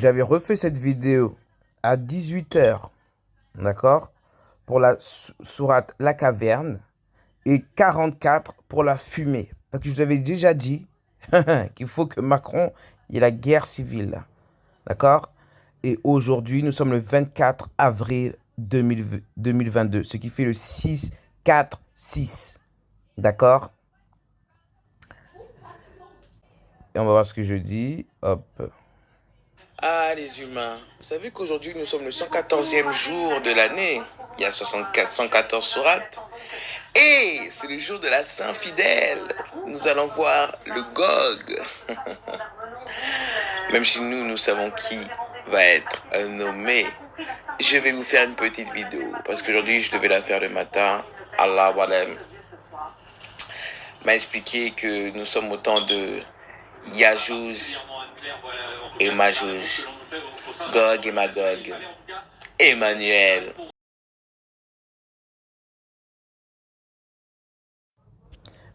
j'avais refait cette vidéo à 18 h, d'accord, pour la sourate La Caverne, et 44 pour la fumée. Parce que je vous avais déjà dit qu'il faut que Macron ait la guerre civile, d'accord? Et aujourd'hui, nous sommes le 24 avril 2022, ce qui fait le 6-4-6, d'accord? Et on va voir ce que je dis, hop. Ah, les humains, vous savez qu'aujourd'hui nous sommes le 114e jour de l'année. Il y a 114 sourates. Et c'est le jour de la Saint-Fidèle. Nous allons voir le Gog. Même si nous savons qui va être nommé, je vais vous faire une petite vidéo. Parce qu'aujourd'hui, je devais la faire le matin. Allah Walem m'a expliqué que nous sommes au temps de Yajouj et Majouj, Gog et Magog, Emmanuel.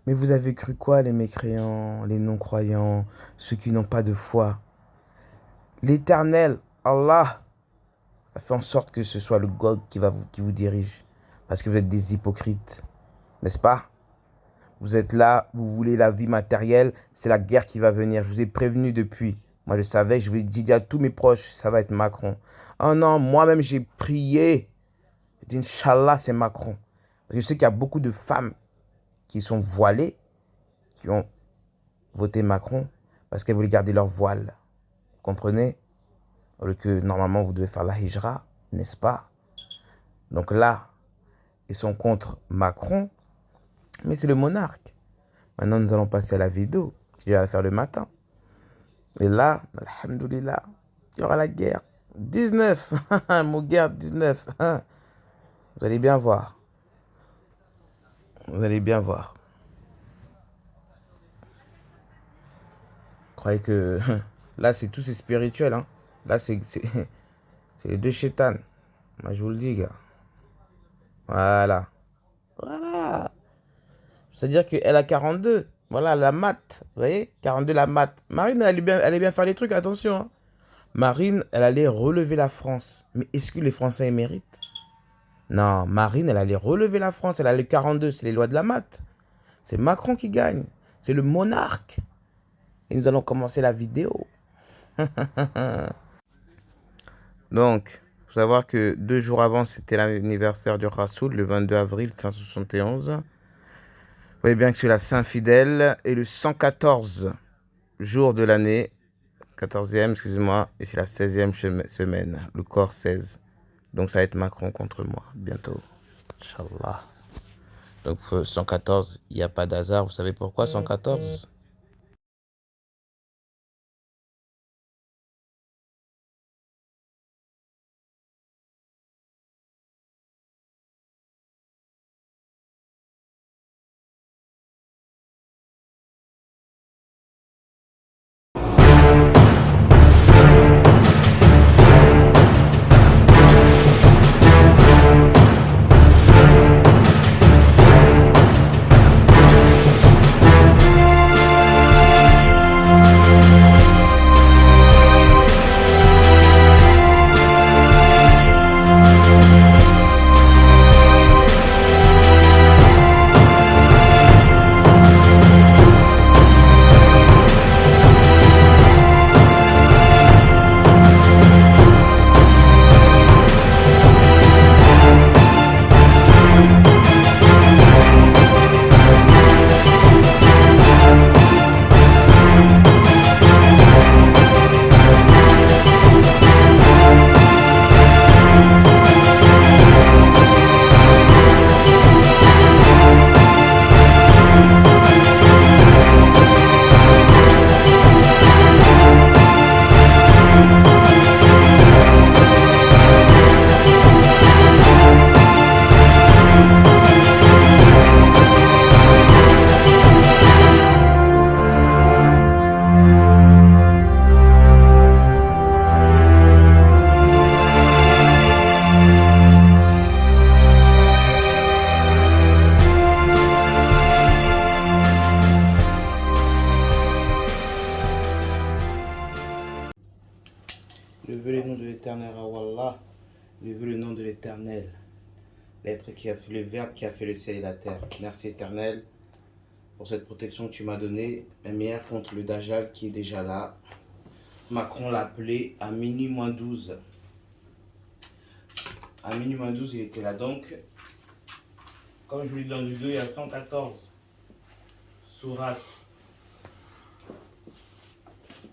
Mais vous avez cru quoi, les mécréants, les non-croyants, ceux qui n'ont pas de foi? L'Éternel, Allah, a fait en sorte que ce soit le Gog qui vous dirige. Parce que vous êtes des hypocrites, n'est-ce pas? Vous êtes là, vous voulez la vie matérielle, c'est la guerre qui va venir. Je vous ai prévenu depuis. Moi, je savais, je vous ai dit à tous mes proches, ça va être Macron. Oh non, moi-même, j'ai prié. J'ai dit, Inch'Allah, c'est Macron. Parce que je sais qu'il y a beaucoup de femmes qui sont voilées, qui ont voté Macron, parce qu'elles voulaient garder leur voile. Vous comprenez? Alors que normalement, vous devez faire la hijra, n'est-ce pas? Donc là, ils sont contre Macron, mais c'est le monarque. Maintenant, nous allons passer à la vidéo, que je vais la faire le matin. Et là, alhamdoulilah, il y aura la guerre. 19, mon guerre 19. Vous allez bien voir. Vous allez bien voir. Vous croyez que là, c'est tout, c'est spirituel. Hein? Là, c'est les deux chétanes. Moi, je vous le dis, gars. Voilà. Voilà. C'est-à-dire qu'elle a 42. Voilà, la maths. Vous voyez? 42, la maths. Marine, elle allait bien faire les trucs, attention. Hein. Marine, elle allait relever la France. Mais est-ce que les Français méritent? Non, Marine, elle allait relever la France. Elle a le 42, c'est les lois de la maths. C'est Macron qui gagne. C'est le monarque. Et nous allons commencer la vidéo. Donc, il faut savoir que 2 jours avant, c'était l'anniversaire du Rassoul, le 22 avril 571. Vous voyez bien que c'est la Saint-Fidèle et le 114 jour de l'année, 14e, excusez-moi, et c'est la 16e semaine, le corps 16. Donc ça va être Macron contre moi, bientôt. Inch'Allah. Donc 114, il n'y a pas d'hasard. Vous savez pourquoi 114? nom de l'Éternel, l'être qui a fait le Verbe, qui a fait le ciel et la terre. Merci Éternel pour cette protection que tu m'as donnée. Lumière contre le Dajjal qui est déjà là. Macron l'a appelé à minuit moins 12. À minuit moins 12, il était là. Donc, comme je vous l'ai dit dans le vidéo, il y a 114 sourates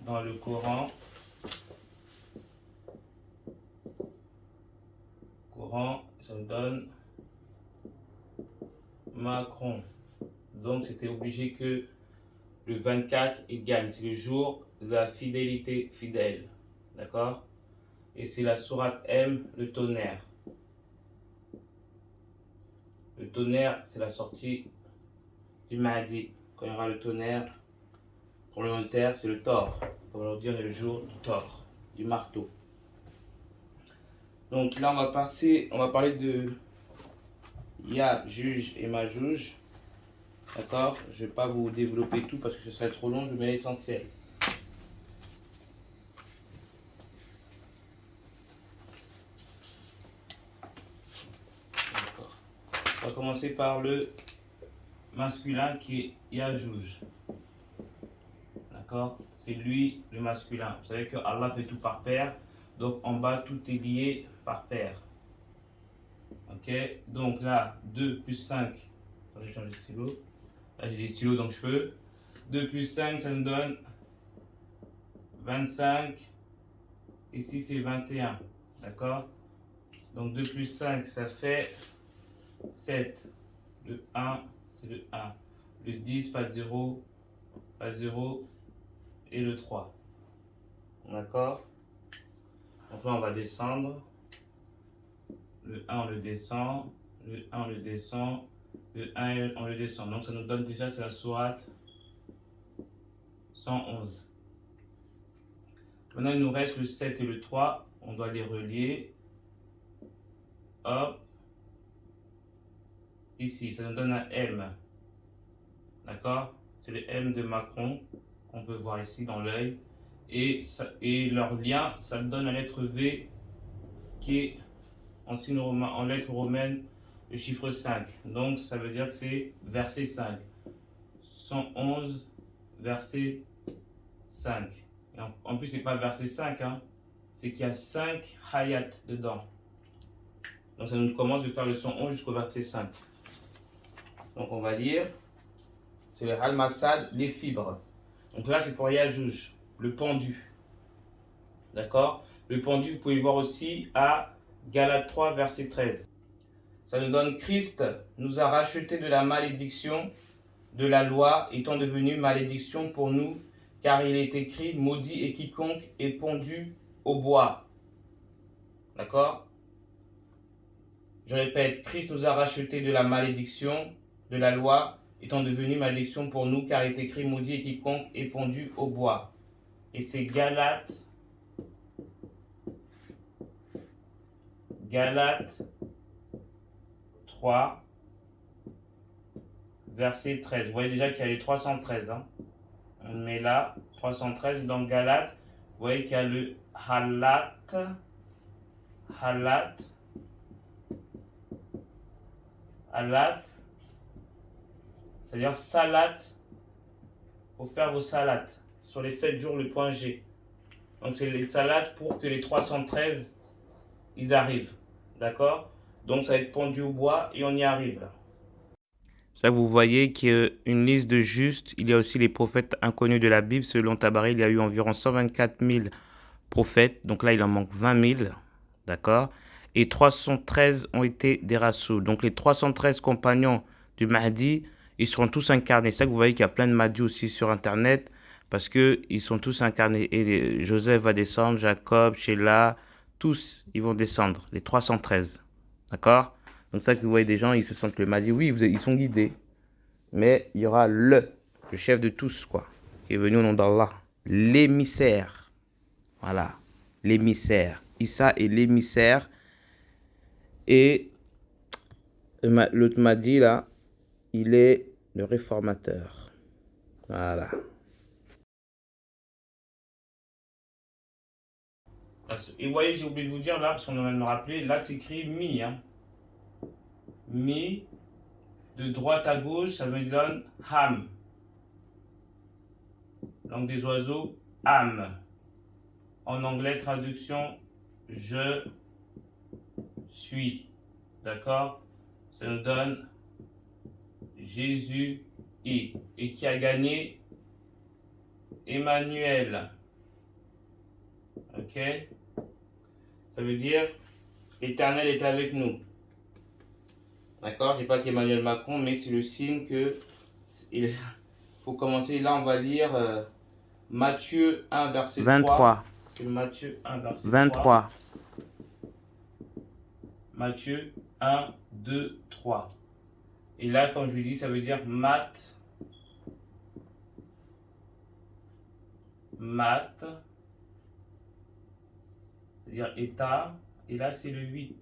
dans le Coran. Ça nous donne Macron. Donc, c'était obligé que le 24, il gagne. C'est le jour de la fidélité fidèle. D'accord? Et c'est la sourate M, le tonnerre. Le tonnerre, c'est la sortie du Mahdi. Quand il y aura le tonnerre, pour le terre, c'est le Thor. On va leur dire le jour du Thor, du marteau. Donc là, on va parler de Yajuj et Majuj. D'accord? Je ne vais pas vous développer tout parce que ce serait trop long, je mets l'essentiel. D'accord. On va commencer par le masculin qui est Yajuj. D'accord? C'est lui le masculin. Vous savez que Allah fait tout par paire. Donc en bas, tout est lié par paire. Ok? Donc là, 2 plus 5. Attendez, je change de stylo. Là, j'ai des stylos, donc je peux. 2 plus 5, ça nous donne 25. Ici, c'est 21. D'accord? Donc 2 plus 5, ça fait 7. Le 1, c'est le 1. Le 10, pas de 0. Pas de 0. Et le 3. D'accord? Donc là, on va descendre. Le 1, on le descend. Le 1, on le descend. Le 1, on le descend. Donc ça nous donne déjà, c'est la sourate 111. Maintenant, il nous reste le 7 et le 3. On doit les relier. Hop. Ici, ça nous donne un M. D'accord? C'est le M de Macron qu'on peut voir ici dans l'œil. Et leur lien, ça donne la lettre V qui est en lettre romaine le chiffre 5. Donc, ça veut dire que c'est verset 5. 111, verset 5. Et en plus, c'est pas verset 5, hein. C'est qu'il y a 5 hayat dedans. Donc, ça nous commence de faire le 111 jusqu'au verset 5. Donc, on va lire. C'est le Al-Masad, les fibres. Donc là, c'est pour Yajuj, le pendu. D'accord? Le pendu, vous pouvez voir aussi à Galates 3, verset 13. Ça nous donne Christ nous a rachetés de la malédiction de la loi, étant devenu malédiction pour nous, car il est écrit, maudit est quiconque est pendu au bois. D'accord? Je répète, Christ nous a rachetés de la malédiction de la loi, étant devenu malédiction pour nous, car il est écrit, maudit est quiconque est pendu au bois. Et c'est Galates 3, verset 13. Vous voyez déjà qu'il y a les 313. Hein. On met là, 313 dans Galates. Vous voyez qu'il y a le halat, c'est-à-dire salat. Il faut faire vos salats. Sur les 7 jours, le point G. Donc c'est les salats pour que les 313, ils arrivent. D'accord? Donc ça va être pendu au bois et on y arrive là. Ça, vous voyez qu'il y a une liste de justes. Il y a aussi les prophètes inconnus de la Bible. Selon Tabari, il y a eu environ 124 000 prophètes. Donc là, il en manque 20 000. D'accord? Et 313 ont été des rassous. Donc les 313 compagnons du Mahdi, ils seront tous incarnés. C'est ça que vous voyez qu'il y a plein de Mahdi aussi sur Internet. Parce qu'ils sont tous incarnés. Et Joseph va descendre, Jacob, Sheila, tous, ils vont descendre. Les 313. D'accord? Donc ça que vous voyez des gens, ils se sentent le Mahdi. Oui, ils sont guidés. Mais il y aura le chef de tous, quoi, qui est venu au nom d'Allah. L'émissaire. Voilà. L'émissaire. Issa est l'émissaire. Et l'autre Mahdi, là, il est le réformateur. Voilà. Et vous voyez, j'ai oublié de vous dire là, parce qu'on vient de me rappeler, là c'est écrit mi. Hein. Mi, de droite à gauche, ça me donne ham. Langue des oiseaux, âme. En anglais, traduction, je suis. D'accord? Ça nous donne Jésus et qui a gagné Emmanuel. Ok? Ça veut dire l'Éternel est avec nous. D'accord? Je ne dis pas qu'Emmanuel Macron, mais c'est le signe que il faut commencer. Là, on va lire Matthieu 1, verset 23. C'est Matthieu 1, verset 23. 3. Matthieu 1, 2, 3. Et là, comme je lui dis, ça veut dire mat, c'est-à-dire état. Et là, c'est le 8.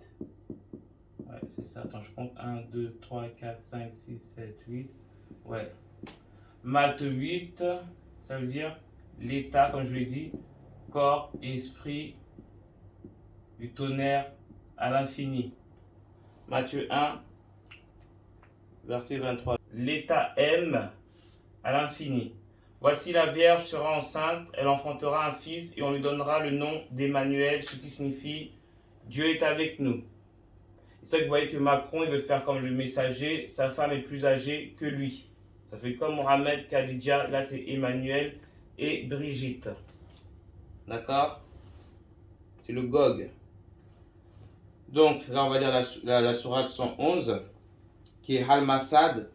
Ouais, c'est ça. Attends, je compte 1, 2, 3, 4, 5, 6, 7, 8. Ouais. Mat 8, ça veut dire l'état, comme je l'ai dit, corps, esprit, du tonnerre à l'infini. Matthieu 1, verset 23. L'état M à l'infini. Voici la Vierge sera enceinte, elle enfantera un fils et on lui donnera le nom d'Emmanuel, ce qui signifie Dieu est avec nous. C'est ça que vous voyez que Macron, il veut faire comme le messager, sa femme est plus âgée que lui. Ça fait comme Mohamed, Khadija, là c'est Emmanuel et Brigitte. D'accord? C'est le Gog. Donc là on va lire la sourate 111 qui est Al-Masad,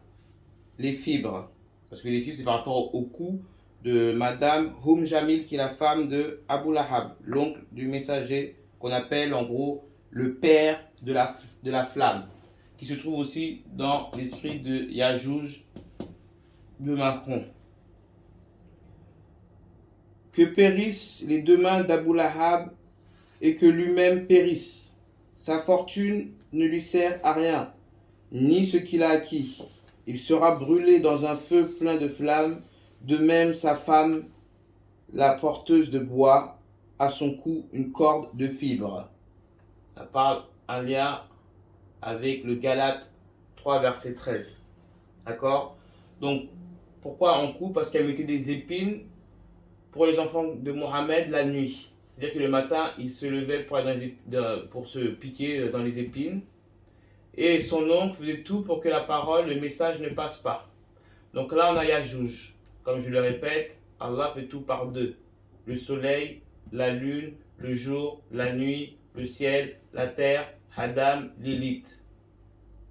les fibres. Parce que les fibres c'est par rapport au cou de Madame Jamil qui est la femme de Abu Lahab, l'oncle du messager qu'on appelle en gros le père de la flamme, qui se trouve aussi dans l'esprit de Yajouj de Macron. Que périssent les deux mains d'Abu Lahab et que lui-même périsse. Sa fortune ne lui sert à rien, ni ce qu'il a acquis. Il sera brûlé dans un feu plein de flammes, de même sa femme, la porteuse de bois, à son cou une corde de fibres. Ça parle un lien avec le Galates 3, verset 13. D'accord? Donc, pourquoi en cou? Parce qu'elle mettait des épines pour les enfants de Mohamed la nuit. C'est-à-dire que le matin, il se levait pour se piquer dans les épines. Et son oncle faisait tout pour que la parole, le message ne passe pas. Donc là, on a Yajouj. Comme je le répète, Allah fait tout par deux. Le soleil, la lune, le jour, la nuit, le ciel, la terre, Adam, Lilith.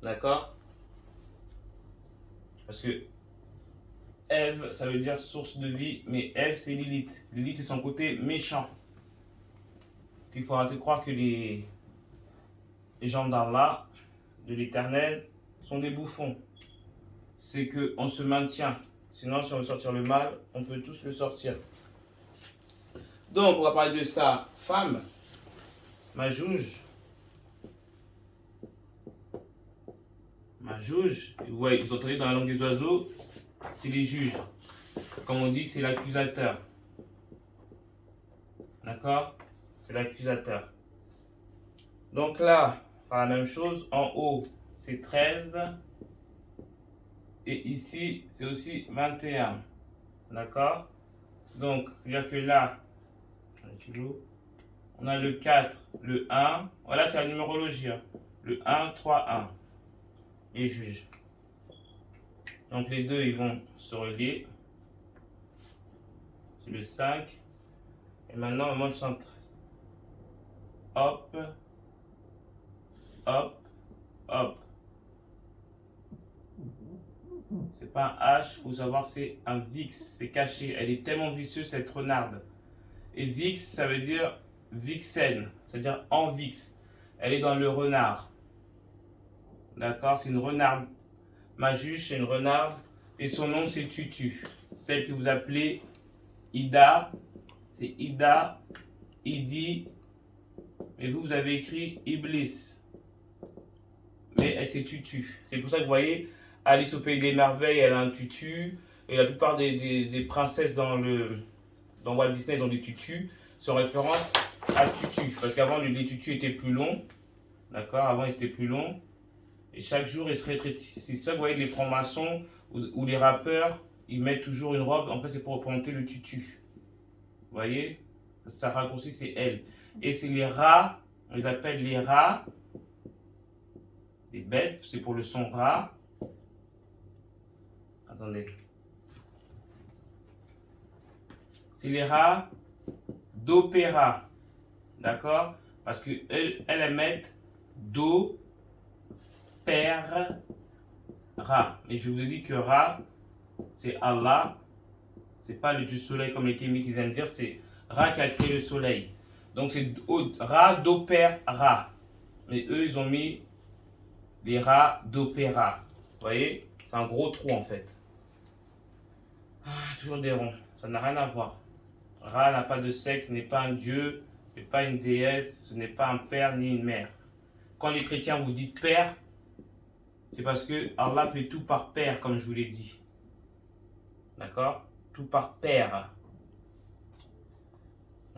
D'accord? Parce que Ève, ça veut dire source de vie, mais Ève, c'est Lilith. Lilith, c'est son côté méchant. Il faut arrêter de croire que les gens d'Allah, de l'Éternel, sont des bouffons. C'est qu'on se maintient. Sinon, si on veut sortir le mal, on peut tous le sortir. Donc, on va parler de sa femme, Majouj. Majouj, ouais, vous entendez dans la langue des oiseaux, c'est les juges. Comme on dit, c'est l'accusateur. D'accord? C'est l'accusateur. Donc là, on va faire la même chose. En haut, c'est 13. Et ici, c'est aussi 21. D'accord? Donc, c'est-à-dire que là, on a le 4, le 1. Voilà, c'est la numérologie. Hein. Le 1, 3, 1. Les juges. Donc, les deux, ils vont se relier. C'est le 5. Et maintenant, on monte sur 13. Hop. Hop. Hop. C'est pas un H, il faut savoir c'est un VIX, c'est caché. Elle est tellement vicieuse cette renarde. Et VIX, ça veut dire vixen, c'est-à-dire en VIX. Elle est dans le renard. D'accord? C'est une renarde. Majouj, c'est une renarde. Et son nom, c'est Tutu. Celle que vous appelez Ida, c'est Ida, Idi. Mais vous avez écrit Iblis. Mais elle, c'est Tutu. C'est pour ça que vous voyez, Alice au Pays des Merveilles, elle a un tutu. Et la plupart des princesses dans Walt Disney, ils ont des tutus. C'est en référence à tutu. Parce qu'avant, les tutus étaient plus longs. D'accord? Avant, ils étaient plus longs. Et chaque jour, ils se rétrécissent. C'est ça, vous voyez, les francs-maçons ou les rappeurs, ils mettent toujours une robe. En fait, c'est pour représenter le tutu. Vous voyez? Ça raccourci, c'est elle. Et c'est les rats, on les appelle les rats. Les bêtes, c'est pour le son rat. Attendez. C'est les rats d'opéra. D'accord? Parce qu'elles mettent do, père, ra. Mais je vous ai dit que ra, c'est Allah. C'est pas le dieu soleil comme les kémiques ils aiment dire, c'est Ra qui a créé le soleil. Donc c'est Ra d'opère Ra. Mais eux ils ont mis les Ra d'opéra. Vous voyez? C'est un gros trou en fait. Toujours des ronds. Ça n'a rien à voir. Ra n'a pas de sexe, n'est pas un dieu, c'est pas une déesse, ce n'est pas un père ni une mère. Quand les chrétiens vous dites père, c'est parce que Allah fait tout par père, comme je vous l'ai dit. D'accord? Tout par paire.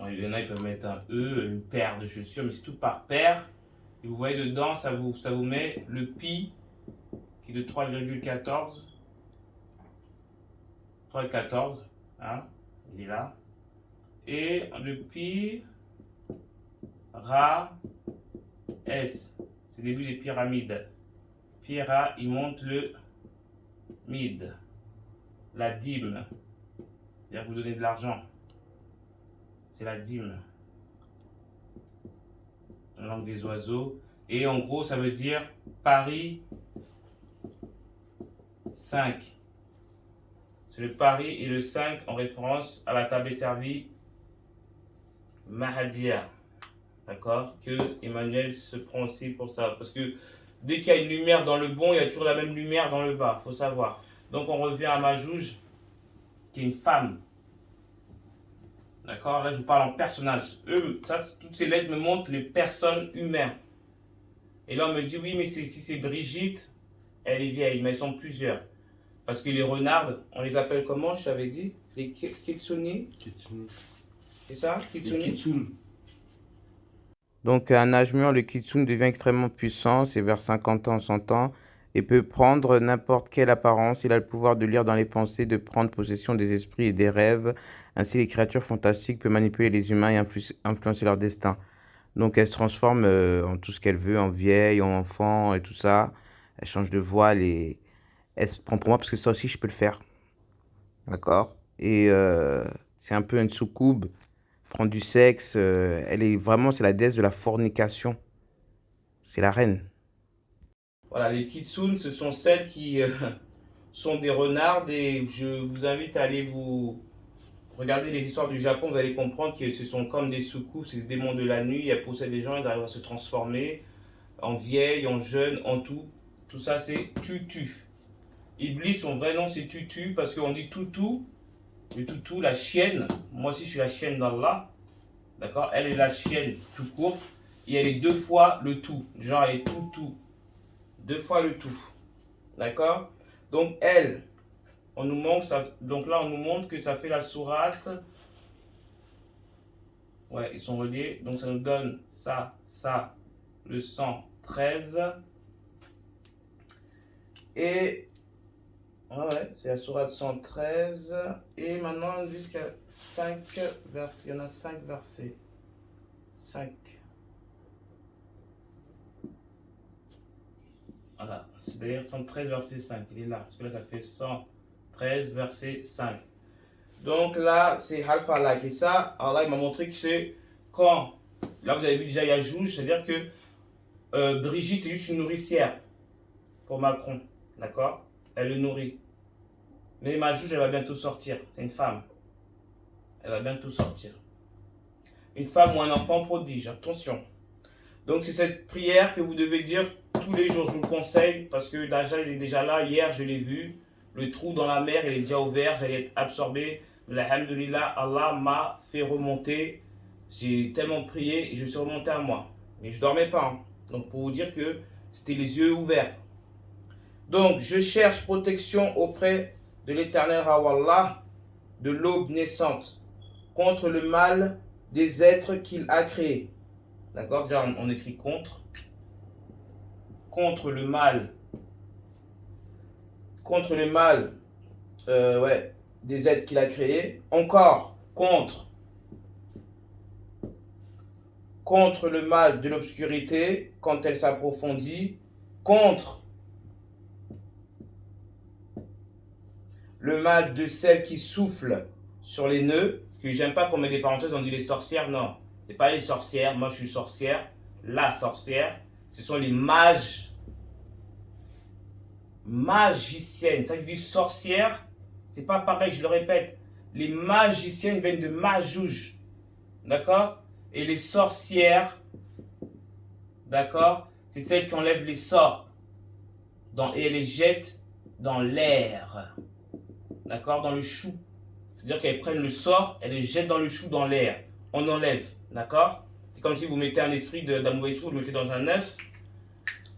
Il y en a, ils peuvent mettre un E, une paire de chaussures, mais c'est tout par paire. Et vous voyez dedans, ça vous met le pi qui est de 3,14. 3,14. Hein, il est là. Et le pi, Ra, S. C'est le début des pyramides. Pi, Ra, il monte le mid. La dîme. C'est-à-dire que vous donnez de l'argent. C'est la dîme. La langue des oiseaux. Et en gros, ça veut dire Paris 5. C'est le Paris et le 5 en référence à la table servie Mahadia. D'accord? Que Emmanuel se prend aussi pour ça. Parce que dès qu'il y a une lumière dans le bon, il y a toujours la même lumière dans le bas. Il faut savoir. Donc on revient à Majouj, qui est une femme. D'accord? Là, je vous parle en personnage. Toutes ces lettres me montrent les personnes humaines. Et là, on me dit, oui, mais si c'est Brigitte, elle est vieille, mais elles sont plusieurs. Parce que les renardes, on les appelle comment, je t'avais dit? Les kitsune. C'est ça? Kitsune. Les kitsune. Donc, à un âge mûr, le kitsune devient extrêmement puissant, c'est vers 50 ans, 100 ans, et peut prendre n'importe quelle apparence. Il a le pouvoir de lire dans les pensées, de prendre possession des esprits et des rêves. Ainsi, les créatures fantastiques peuvent manipuler les humains et influencer leur destin. Donc, elle se transforme en tout ce qu'elle veut, en vieille, en enfant et tout ça. Elle change de voile et elle se prend pour moi parce que ça aussi, je peux le faire. D'accord? Et c'est un peu une soucoupe, prendre du sexe. Elle est vraiment, c'est la déesse de la fornication. C'est la reine. Voilà, les kitsune, ce sont celles qui sont des renards. Et je vous invite à aller vous regarder les histoires du Japon. Vous allez comprendre que ce sont comme des soukoupes, c'est des démons de la nuit. Elles possèdent des gens, ils arrivent à se transformer en vieilles, en jeunes, en tout. Tout ça, c'est tutu. Iblis, son vrai nom, c'est tutu parce qu'on dit toutou. Le toutou, la chienne. Moi aussi, je suis la chienne d'Allah. D'accord? Elle est la chienne tout court. Et elle est deux fois le tout. Genre, elle est tout. Deux fois le tout. D'accord? Donc, elle, on nous montre ça. Donc là, on nous montre que ça fait la sourate. Ouais, ils sont reliés. Donc, ça nous donne ça, le 113. Et ouais, c'est la sourate 113. Et maintenant, jusqu'à 5 versets. Il y en a 5 versets. 5. Voilà, c'est d'ailleurs 113 verset 5. Il est là. Parce que là, ça fait 113 verset 5. Donc là, c'est Alpha Like. Et ça, Allah il m'a montré que c'est quand. Là, vous avez vu déjà Yajouj, c'est-à-dire que Brigitte, c'est juste une nourricière pour Macron. D'accord? Elle le nourrit. Mais Majouj, elle va bientôt sortir. C'est une femme. Elle va bientôt sortir. Une femme ou un enfant prodige. Attention. Donc, c'est cette prière que vous devez dire tous les jours. Je vous le conseille parce que Dajjal il est déjà là. Hier, je l'ai vu. Le trou dans la mer, il est déjà ouvert. J'allais être absorbé. Alhamdulillah, Allah m'a fait remonter. J'ai tellement prié et je suis remonté à moi. Mais je ne dormais pas. Hein. Donc, pour vous dire que c'était les yeux ouverts. Donc, je cherche protection auprès de l'éternel Rawallah, de l'aube naissante, contre le mal des êtres qu'il a créés. D'accord? Déjà, on écrit contre. Contre le mal. Contre le mal, ouais, des êtres qu'il a créés. Encore, contre le mal de l'obscurité quand elle s'approfondit. Contre le mal de celle qui souffle sur les nœuds. Parce que j'aime pas qu'on mette des parenthèses, on dit les sorcières. Non, c'est pas les sorcières. Moi, je suis sorcière. La sorcière, ce sont les mages. Magiciennes. Ça, je dis sorcière, c'est pas pareil, je le répète. Les magiciennes viennent de Majouj. D'accord? Et les sorcières, d'accord? C'est celles qui enlèvent les sorts et les jettent dans l'air. D'accord? Dans le chou. C'est-à-dire qu'elles prennent le sort, elles les jettent dans le chou, dans l'air. On enlève. D'accord? C'est comme si vous mettez un esprit d'un mauvais esprit, vous le mettez dans un œuf.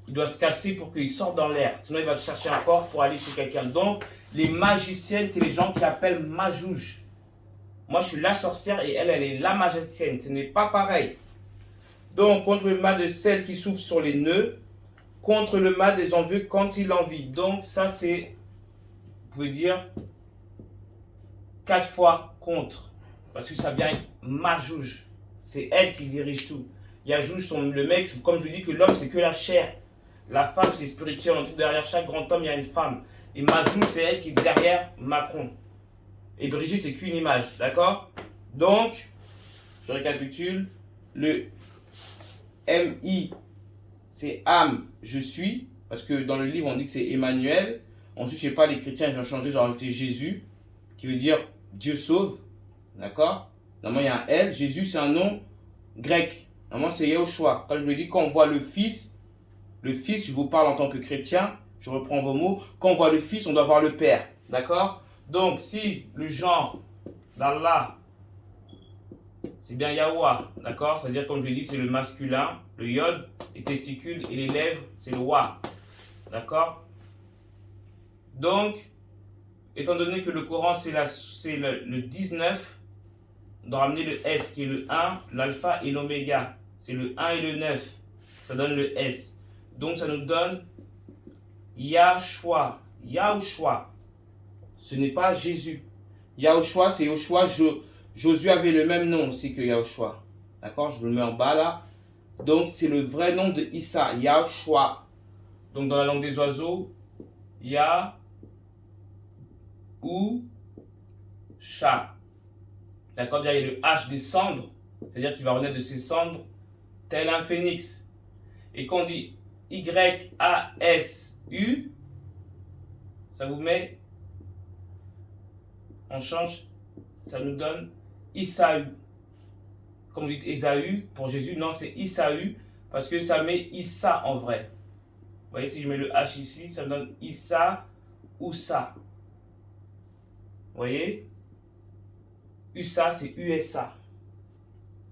Il doit se casser pour qu'il sorte dans l'air. Sinon, il va chercher encore pour aller chez quelqu'un. Donc, les magiciennes, c'est les gens qui appellent Majouj. Moi, je suis la sorcière et elle est la magicienne. Ce n'est pas pareil. Donc, contre le mal de celle qui souffle sur les nœuds, contre le mal des envieux quand il en vit. Donc, ça, c'est, vous pouvez dire, 4 fois contre. Parce que ça vient Majouj. C'est elle qui dirige tout. Yajouj, le mec, comme je dis que l'homme, c'est que la chair. La femme, c'est spirituel. Derrière chaque grand homme, il y a une femme. Et Majou, c'est elle qui est derrière Macron. Et Brigitte, c'est qu'une image. D'accord? Donc, je récapitule. Le MI, c'est âme, je suis. Parce que dans le livre, on dit que c'est Emmanuel. Ensuite, je ne sais pas, les chrétiens, ils ont changé, ils ont rajouté Jésus, qui veut dire Dieu sauve. D'accord? Normalement, il y a un L. Jésus, c'est un nom grec. Normalement, c'est Yahushua. Quand je le dis, quand on voit le Fils, je vous parle en tant que chrétien, je reprends vos mots. Quand on voit le Fils, on doit voir le Père. D'accord? Donc, si le genre d'Allah, c'est bien Yahweh, d'accord? C'est-à-dire, comme je l'ai dit, c'est le masculin, le yod, les testicules et les lèvres, c'est le wa. D'accord? Donc, étant donné que le Coran, c'est le 19, on doit ramener le S qui est le 1, l'alpha et l'oméga. C'est le 1 et le 9. Ça donne le S. Donc, ça nous donne Yahushua. Yahushua. Ce n'est pas Jésus. Yahushua, c'est Yahushua. Josué avait le même nom aussi que Yahushua. D'accord? Je vous le mets en bas là. Donc, c'est le vrai nom de Issa. Yahushua. Donc, dans la langue des oiseaux, Yahusha. D'accord? Il y a le H des cendres. C'est-à-dire qu'il va renaître de ses cendres tel un phénix. Et quand on dit Y-A-S-U, ça vous met, on change, ça nous donne Isaü. Comme vous dites Ésaü pour Jésus, non, c'est Isaü parce que ça met Issa en vrai. Vous voyez, si je mets le H ici, ça me donne Issa ou ça. Vous voyez? USA, c'est USA.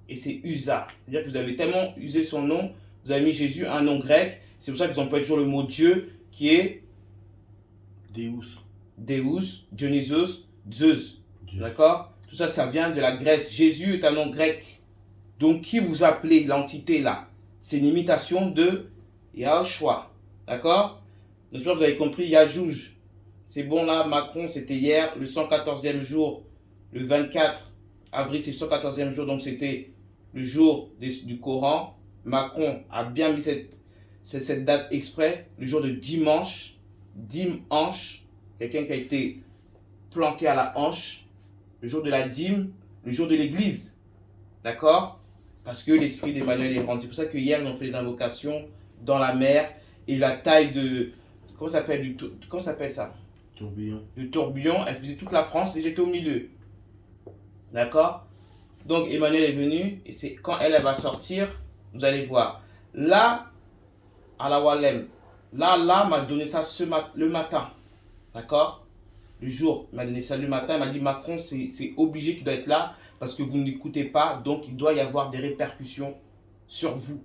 Et c'est USA. C'est-à-dire que vous avez tellement usé son nom, vous avez mis Jésus un nom grec. C'est pour ça qu'ils emploient toujours le mot Dieu qui est Deus. Deus, Dionysos, Zeus. D'accord? Tout ça, ça vient de la Grèce. Jésus est un nom grec. Donc, qui vous appelez l'entité là? C'est une imitation de Yahushua. D'accord? J'espère que vous avez compris. Yajouj. C'est bon là, Macron, c'était hier, le 114e jour, le 24 avril, c'est le 114e jour, donc c'était le jour du Coran. Macron a bien mis cette date exprès, le jour de dimanche, dimanche, quelqu'un qui a été planté à la hanche, le jour de la dîme, le jour de l'église, d'accord? Parce que l'esprit d'Emmanuel est rendu. C'est pour ça que hier, on fait les invocations dans la mer et la taille de, comment ça s'appelle ça? Tourbillon. Le tourbillon, elle faisait toute la France et j'étais au milieu, d'accord? Donc Emmanuel est venu et c'est quand elle va sortir, vous allez voir. Là, à la Walem, là m'a donné ça le matin. D'accord? Le jour, il m'a donné ça le matin. Il m'a dit Macron, c'est obligé qu'il doit être là parce que vous ne l'écoutez pas. Donc, il doit y avoir des répercussions sur vous.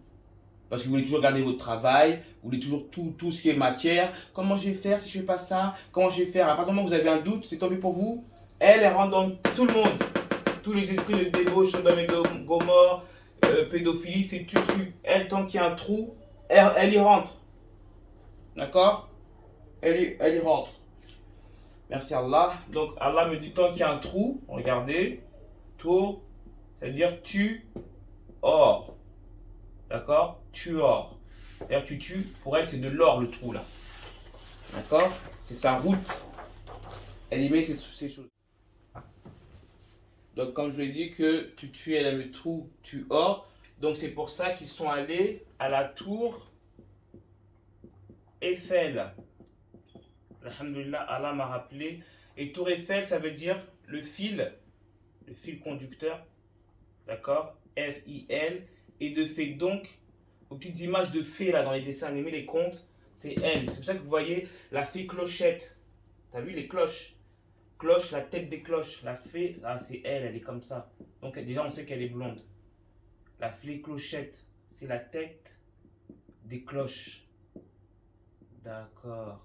Parce que vous voulez toujours garder votre travail. Vous voulez toujours tout ce qui est matière. Comment je vais faire si je ne fais pas ça? Comment je vais faire? À partir du moment où vous avez un doute, c'est tombé pour vous. Elle rentre dans tout le monde. tous les esprits de débauche, Sodome et Gomorrhe, pédophilie, c'est tu. Elle, tant qu'il y a un trou, elle y rentre. D'accord? Elle y rentre. Merci Allah. Donc Allah me dit tant qu'il y a un trou, regardez, tour, c'est-à-dire tu, or. D'accord? Tu, or. C'est-à-dire tu tues, pour elle c'est de l'or le trou là. D'accord? C'est sa route. Elle y met ces choses. Donc comme je l'ai dit que tu tues, elle a le trou, tu, or. Donc c'est pour ça qu'ils sont allés à la tour Eiffel. Alhamdulillah, Allah m'a rappelé. Et tour Eiffel, ça veut dire le fil conducteur. D'accord? F-I-L. Et de fait, donc, aux petites images de fées là dans les dessins animés, les contes, c'est elle. C'est pour ça que vous voyez la fée clochette. T'as vu les cloches? Cloche, la tête des cloches. La fée, ah, c'est elle est comme ça. Donc déjà, on sait qu'elle est blonde. La fée clochette, c'est la tête des cloches. D'accord.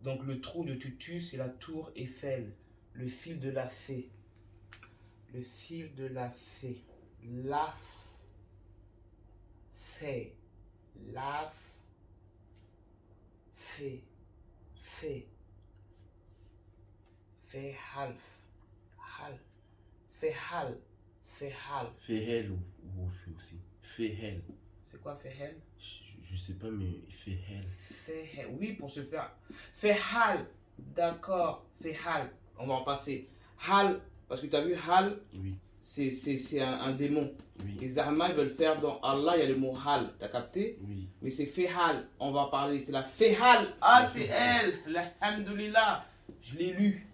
Donc le trou de Tutu, c'est la tour Eiffel. Le fil de la fée. Le fil de la fée. La fée. La fée. Fée. Fée half. Hal. Fée hal. Fée hal. Fehel ou fait aussi. Fehel. C'est quoi Fehel? Je sais pas, mais Fehel. Fehel. Oui, pour se faire. Fehal. D'accord. Fehal. On va en passer. Hal. Parce que tu as vu Hal. Oui. C'est un démon. Oui. Les Armands veulent faire dans Allah, il y a le mot Hal. T'as capté? Oui. Mais c'est Fehal. On va en parler. C'est la Fehal. Ah, c'est elle. Alhamdulillah. Je l'ai lu.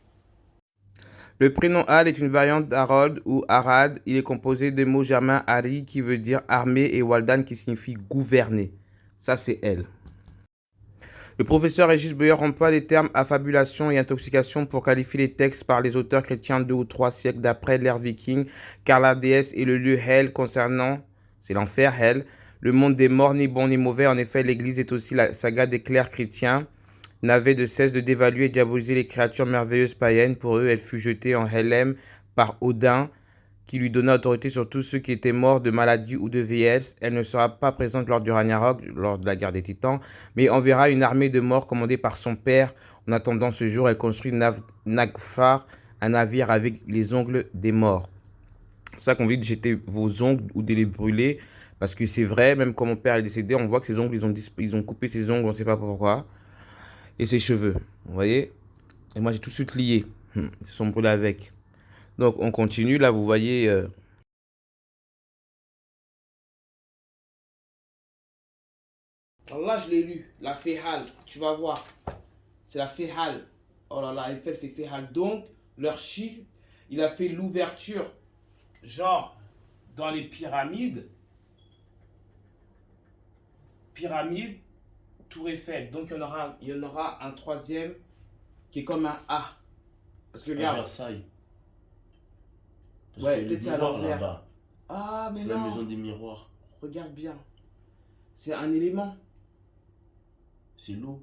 Le prénom Al est une variante d'Harold ou Arad. Il est composé des mots germains Ari qui veut dire armée et Waldan qui signifie gouverner. Ça, c'est elle. Le professeur Régis Beuer emploie les termes affabulation et intoxication pour qualifier les textes par les auteurs chrétiens 2 ou 3 siècles d'après l'ère viking, car la déesse est le lieu Hel concernant, c'est l'enfer Hel, le monde des morts ni bon ni mauvais. En effet, l'Église est aussi la saga des clercs chrétiens, n'avait de cesse de dévaluer et diaboliser les créatures merveilleuses païennes. Pour eux, elle fut jetée en Helhem par Odin, qui lui donna autorité sur tous ceux qui étaient morts de maladie ou de vieillesse. Elle ne sera pas présente lors du Ragnarok, lors de la guerre des titans, mais enverra une armée de morts commandée par son père. En attendant ce jour, elle construit Nagfar, un navire avec les ongles des morts. C'est ça qu'on dit de jeter vos ongles ou de les brûler, parce que c'est vrai, même quand mon père est décédé, on voit que ses ongles, ils ont coupé ses ongles, on ne sait pas pourquoi, et ses cheveux, vous voyez. Et moi, j'ai tout de suite lié, ils se sont brûlés avec. Donc, on continue. Là, vous voyez... Allah, je l'ai lu. La Fehal. Tu vas voir. C'est la Fehal. Oh là là, Eiffel, c'est Fehal. Donc, leur chiffre, il a fait l'ouverture. Genre, dans les pyramides. Pyramide, Tour Eiffel. Donc, il y en aura un troisième qui est comme un A. Parce que À regarde. Versailles. Parce Ouais, que le peut-être c'est à miroir l'envers. là-bas, Ah, mais c'est non. la maison des miroirs. Regarde bien. C'est un élément. C'est l'eau.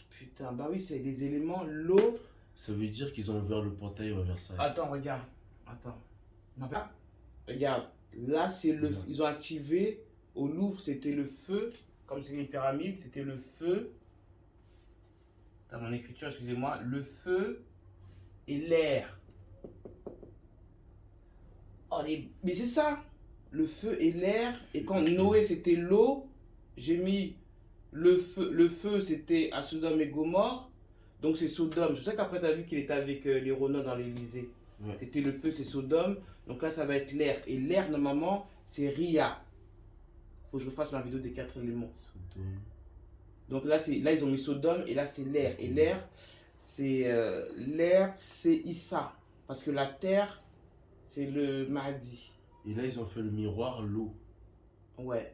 Putain, bah oui, c'est les éléments. L'eau. Ça veut dire qu'ils ont ouvert le portail à Versailles. Attends, regarde. Attends. Non, là, regarde. Là, c'est le. Ils ont activé. Au Louvre, c'était le feu. Comme c'est les pyramides, c'était le feu. Dans mon écriture, excusez-moi. Le feu et l'air. Oh, mais c'est ça. Le feu et l'air. Et quand Noé, c'était l'eau, j'ai mis le feu. Le feu, c'était à Sodome et Gomorrhe. Donc c'est Sodome. C'est pour ça qu'après, tu as vu qu'il était avec les Renaud dans l'Élysée. Ouais. C'était le feu, c'est Sodome. Donc là, ça va être l'air. Et l'air, normalement, c'est Ria. Faut que je refasse ma vidéo des 4 éléments. Donc là, ils ont mis Sodome et là, c'est l'air. Et l'air, c'est Issa. Parce que la terre, c'est le Mahdi. Et là, ils ont fait le miroir, l'eau. Ouais.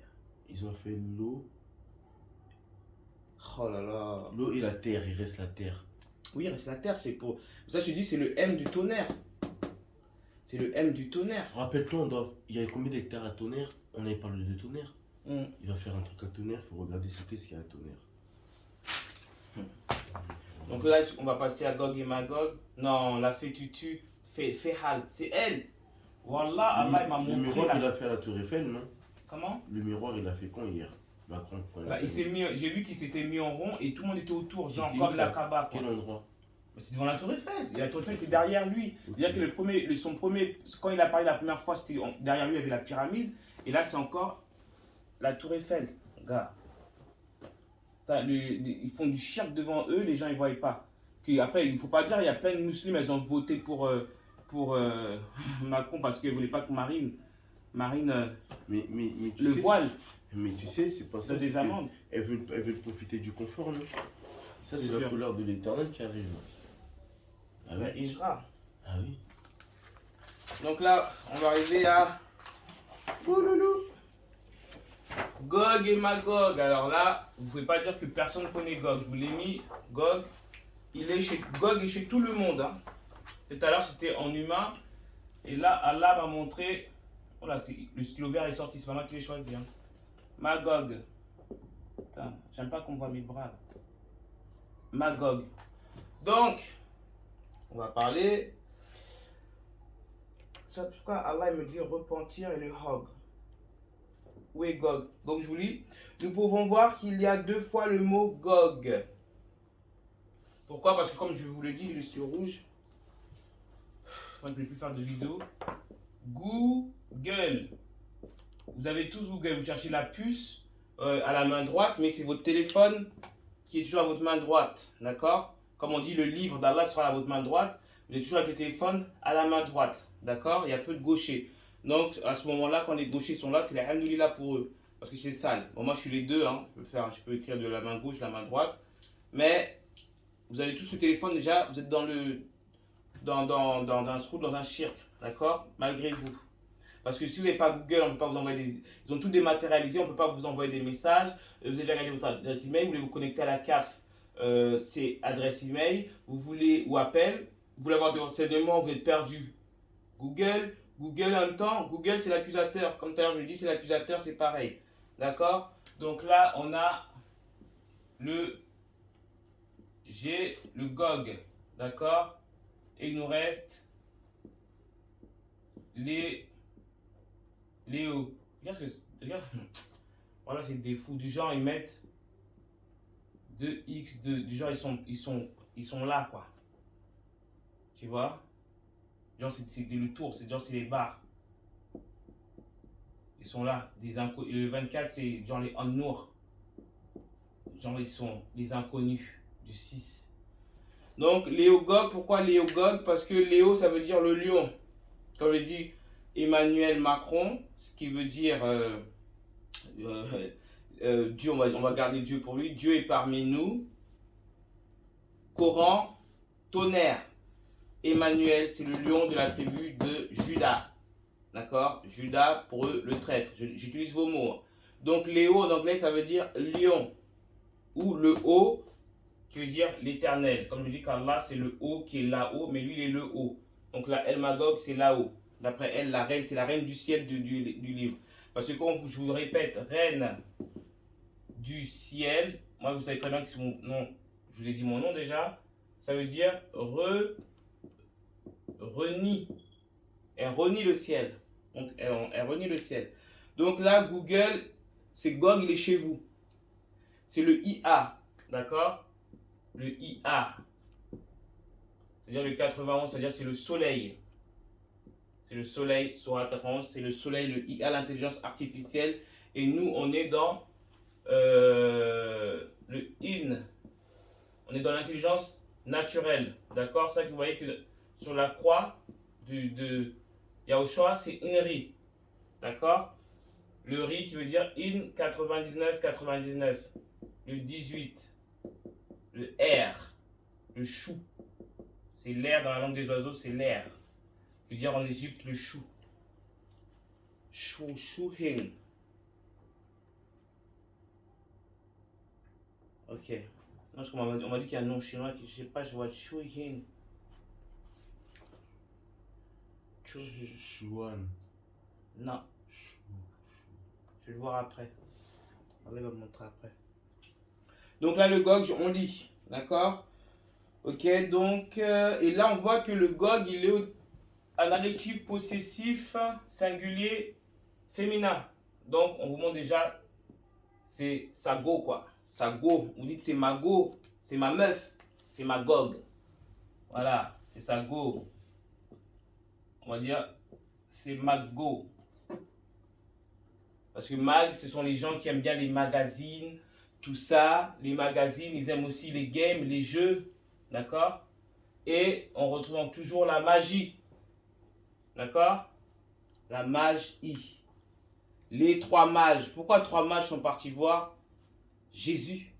Ils ont fait l'eau. Oh là là. L'eau et la terre, il reste la terre. Oui, il reste la terre, c'est pour. Ça, je te dis, c'est le M du tonnerre. C'est le M du tonnerre. Rappelle-toi, il y a combien d'hectares à Tonnerre? On avait parlé de Tonnerre. Mm. Il va faire un truc à Tonnerre, il faut regarder ce qu'il y a à Tonnerre. Donc là, on va passer à Gog et Magog. Non, la fée tutu, Fehal. C'est elle. Wallah, Allah il m'a Le montré. miroir, il a fait à la Tour Eiffel, non? Comment? Le miroir, il a fait quand hier? Macron, quand il a Bah, fait- j'ai vu qu'il s'était mis en rond et tout le monde était autour, genre C'était comme où, la ça? Kaaba. Quel endroit? Bah, c'est devant la Tour Eiffel. Et la Tour Eiffel était derrière lui. Ok. C'est-à-dire que son premier, quand il a parlé la première fois, c'était derrière lui, il y avait la pyramide. Et là, c'est encore la Tour Eiffel. Regarde. Ils font du shirk devant eux, les gens ils voient pas. Après, il ne faut pas dire, il y a plein de musulmans, elles ont voté pour Macron parce qu'elles ne voulaient pas que Marine Mais tu le sais, voile mais tu sais, c'est pas ça. dans c'est des que amendes. elles veulent profiter du confort, non? Ça, C'est c'est la sûr. couleur de l'éternel qui arrive. Ah Ouais, oui? Hijra. Ah oui? Donc là, on va arriver à Ouloulou. Gog et Magog. Alors là, vous ne pouvez pas dire que personne ne connaît Gog. Je vous l'ai mis. Gog, Gog est chez tout le monde. Hein. Tout à l'heure, c'était en humain. Et là, Allah m'a montré. Oh là, le stylo vert est sorti. C'est pas moi qui l'ai choisi. Hein. Magog. Putain, j'aime pas qu'on voit mes bras. Là. Magog. Donc, on va parler. C'est pourquoi Allah me dit repentir et le Hog. Où est Gog? Donc je vous lis. Nous pouvons voir qu'il y a 2 fois le mot Gog. Pourquoi? Parce que comme je vous le dis, le stylo rouge. Moi, je ne vais plus faire de vidéo. Google. Vous avez tous Google. Vous cherchez la puce à la main droite, mais c'est votre téléphone qui est toujours à votre main droite. D'accord? Comme on dit, le livre d'Allah sera à votre main droite. Vous êtes toujours avec le téléphone à la main droite. D'accord? Il y a peu de gauchers. Donc, à ce moment-là, quand les gauchers sont là, c'est la alhamdoulilah pour eux. Parce que c'est sale. Bon, moi, je suis les deux. Hein. Je peux écrire de la main gauche, la main droite. Mais, vous avez tous ce téléphone déjà. Vous êtes dans un trou, dans un cirque. D'accord? Malgré vous. Parce que si vous n'avez pas Google, on ne peut pas vous envoyer des... Ils ont tout dématérialisé, on ne peut pas vous envoyer des messages. Vous avez regardé votre adresse email, vous voulez vous connecter à la CAF, c'est adresse email, vous voulez ou appel, vous voulez avoir des renseignements, vous êtes perdu. Google en même temps, Google c'est l'accusateur. Comme tout à l'heure je le dis, c'est l'accusateur, c'est pareil. D'accord? Donc là, on a le GOG. D'accord? Et il nous reste les Léo. Regarde. Voilà, c'est des fous. Du genre, ils mettent 2x, du genre, ils sont là, quoi. Tu vois? Genre, c'est le tour, c'est les barres. Ils sont là. Le 24, c'est genre les An-Nour. Genre, ils sont les inconnus du 6. Donc, Léo Gog, pourquoi Léo Gog? Parce que Léo, ça veut dire le lion. Comme le dit Emmanuel Macron, ce qui veut dire Dieu, on va garder Dieu pour lui. Dieu est parmi nous. Coran, tonnerre. Emmanuel, c'est le lion de la tribu de Juda. D'accord? Juda, pour eux, le traître. J'utilise vos mots. Donc, Léo en anglais, ça veut dire lion. Ou le haut, qui veut dire l'éternel. Comme je dis qu'Allah, c'est le haut qui est là-haut, mais lui, il est le haut. Donc, la El Magog, c'est là-haut. D'après elle, la reine, c'est la reine du ciel du livre. Parce que quand je vous répète, reine du ciel, moi vous savez très bien que c'est mon nom, je vous ai dit mon nom déjà, ça veut dire renie. Elle renie le ciel. Donc elle renie le ciel. Donc là, Google, c'est Gog, il est chez vous. C'est le IA, d'accord? Le IA. C'est-à-dire le 91, c'est-à-dire c'est le soleil. C'est le soleil, sur la 91, c'est le soleil, le IA, l'intelligence artificielle. Et nous, on est dans le IN. On est dans l'intelligence naturelle. D'accord? C'est ça que vous voyez que sur la croix de Yahushua, c'est INRI. D'accord? Le RI qui veut dire IN 99. Le 18. Le R. Le chou. C'est l'air dans la langue des oiseaux, c'est l'air. Je veux dire en Égypte le chou. Chouhin. Ok. Parce qu'on m'a dit qu'il y a un nom chinois qui, je sais pas, je vois Chouhin. Chouan. Non. Je vais le voir après. On va me montrer après. Donc là, le Gog, on lit. D'accord? Ok, donc, et là, on voit que le Gog, il est un adjectif possessif singulier féminin. Donc, on vous montre déjà, c'est sa go quoi. Sa go. Vous dites c'est ma go, c'est ma meuf, c'est ma gog. Voilà, c'est sa go. On va dire, c'est ma go. Parce que mag, ce sont les gens qui aiment bien les magazines, tout ça. Les magazines, ils aiment aussi les games, les jeux. D'accord? Et on retrouve toujours la magie. D'accord? La magie. Les trois mages. Pourquoi trois mages sont partis voir Jésus?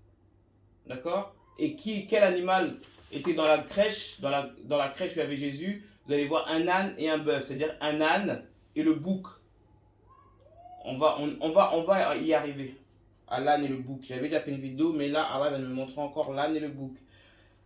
D'accord? Et quel animal était dans la crèche, dans la crèche où il y avait Jésus? Vous allez voir un âne et un bœuf. C'est-à-dire un âne et le bouc. On va y arriver. À l'âne et le bouc. J'avais déjà fait une vidéo, mais là, Allah va nous montrer encore l'âne et le bouc.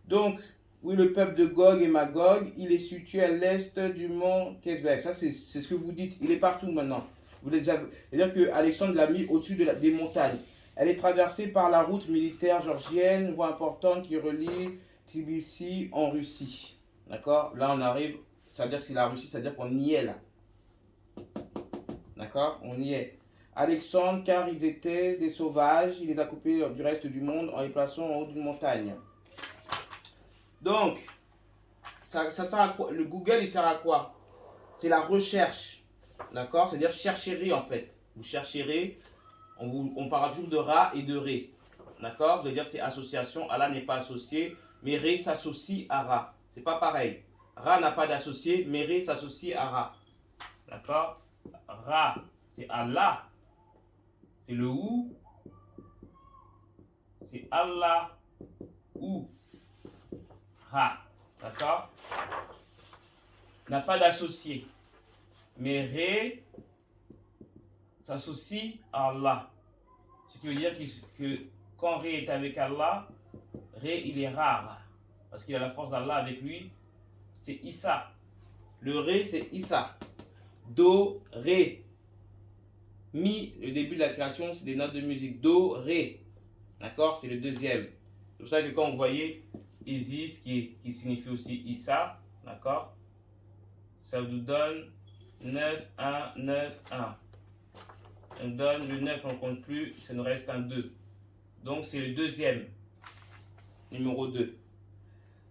Donc, oui, le peuple de Gog et Magog, il est situé à l'est du mont Kesbek. Ça, c'est ce que vous dites. Il est partout maintenant. C'est-à-dire que Alexandre l'a mis au-dessus des montagnes. Elle est traversée par la route militaire georgienne, une voie importante qui relie Tbilissi en Russie. D'accord? Là, on arrive, c'est-à-dire que c'est la Russie, c'est-à-dire qu'on y est là. D'accord? On y est. Alexandre, car ils étaient des sauvages, il les a coupés du reste du monde en les plaçant en haut d'une montagne. Donc, ça sert à quoi? Le Google, il sert à quoi? C'est la recherche. D'accord? C'est-à-dire chercherez en fait. Vous chercherez, on parle toujours de Ra et de Ré. D'accord? Vous allez dire c'est association. Allah n'est pas associé, mais Ré s'associe à Ra. C'est pas pareil. Ra n'a pas d'associé, mais Ré s'associe à Ra. D'accord? Ra, c'est Allah. C'est le ou. C'est Allah ou Ra. D'accord? N'a pas d'associé. Mais Ré s'associe à Allah. Ce qui veut dire que quand Ré est avec Allah, Ré il est rare. Parce qu'il a la force d'Allah avec lui. C'est Issa. Le Ré c'est Issa. Do, Ré. Mi, le début de la création, c'est des notes de musique. Do, Ré. D'accord? C'est le deuxième. C'est pour ça que quand vous voyez Isis, qui signifie aussi Issa, d'accord? Ça vous donne 9, 1, 9, 1. On donne le 9, on ne compte plus, ça nous reste un 2. Donc c'est le deuxième. Numéro 2.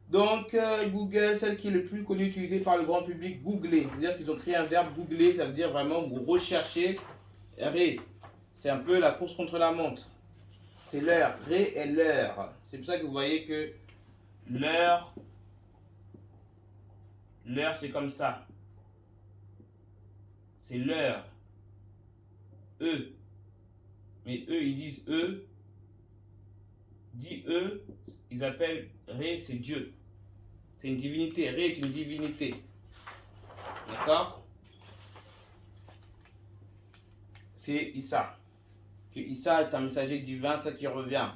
Donc Google, celle qui est le plus connue utilisée par le grand public, googler. C'est-à-dire qu'ils ont créé un verbe googler, ça veut dire vraiment vous recherchez. Ré, c'est un peu la course contre la montre. C'est l'heure. Ré est l'heure. C'est pour ça que vous voyez que l'heure, c'est comme ça. C'est l'heure. E. Mais eux, ils disent E. Dit E, ils appellent Ré, c'est Dieu. C'est une divinité. Ré est une divinité. D'accord? C'est Issa. Que Issa est un messager divin, ça qui revient.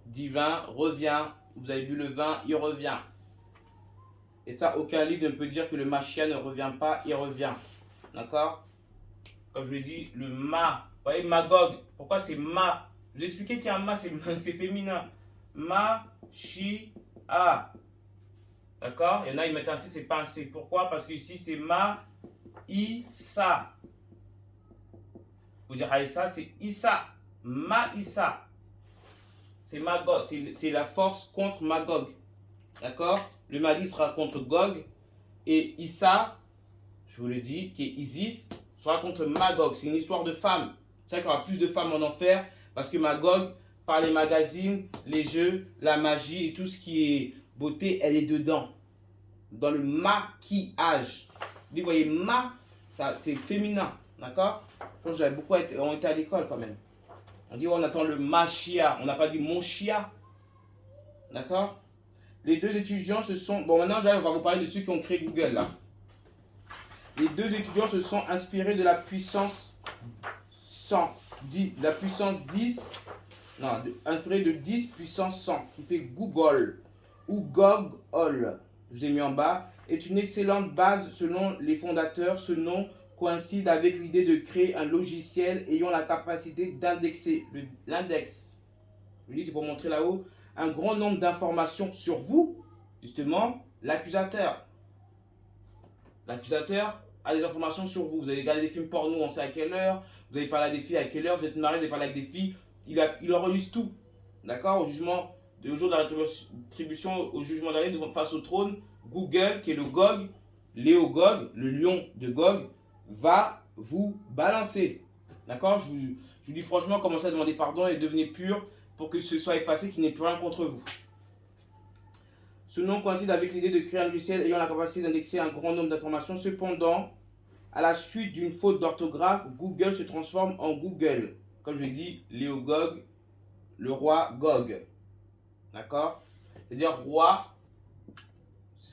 Divin, revient. Vous avez bu le vin, il revient. Et ça, aucun livre ne peut dire que le Machia ne revient pas, il revient. D'accord? Comme je l'ai dit, le ma. Vous voyez, Magog. Pourquoi c'est ma? Je vous ai expliqué qu'il y a un ma, c'est féminin. Ma, chi, a. D'accord? Il y en a, ils mettent un C, c'est pas un C. Pourquoi? Parce que ici, c'est ma, i, sa. Vous dire Aïssa, c'est Issa. Ma Issa. C'est Magog. C'est la force contre Magog. D'accord? Le Mali sera contre Gog. Et Issa, je vous le dis, qui est Isis, sera contre Magog. C'est une histoire de femmes. C'est vrai qu'il y aura plus de femmes en enfer. Parce que Magog, par les magazines, les jeux, la magie et tout ce qui est beauté, elle est dedans. Dans le maquillage. Vous voyez, ma, c'est féminin. D'accord? Je pense que j'avais beaucoup été à l'école quand même. On dit, on attend le machia. On n'a pas dit mon chia. D'accord? Les deux étudiants se sont... Bon, maintenant, on va vous parler de ceux qui ont créé Google, là. Les deux étudiants se sont inspirés de la puissance 100. La puissance 10... Non, inspiré de 10 puissance 100, qui fait Google, ou Gogol, je l'ai mis en bas, est une excellente base selon les fondateurs. Ce nom coïncide avec l'idée de créer un logiciel ayant la capacité d'indexer l'index. Je dis, c'est pour montrer là-haut un grand nombre d'informations sur vous, justement, l'accusateur. L'accusateur a des informations sur vous. Vous avez regardé des films porno, on sait à quelle heure. Vous avez parlé à des filles à quelle heure. Vous êtes marié, vous avez parlé avec des filles. Il enregistre tout. D'accord? Au jugement, au jour de la rétribution, au jugement dernier, face au trône, Google, qui est le Gog, Léo Gog, le lion de Gog, va vous balancer. D'accord? Je vous dis franchement, commencez à demander pardon et devenez pur pour que ce soit effacé, qu'il n'y ait plus rien contre vous. Ce nom coïncide avec l'idée de créer un logiciel ayant la capacité d'indexer un grand nombre d'informations. Cependant, à la suite d'une faute d'orthographe, Google se transforme en Google. Comme je l'ai dit, Léo Gog, le roi Gog. D'accord? C'est-à-dire roi,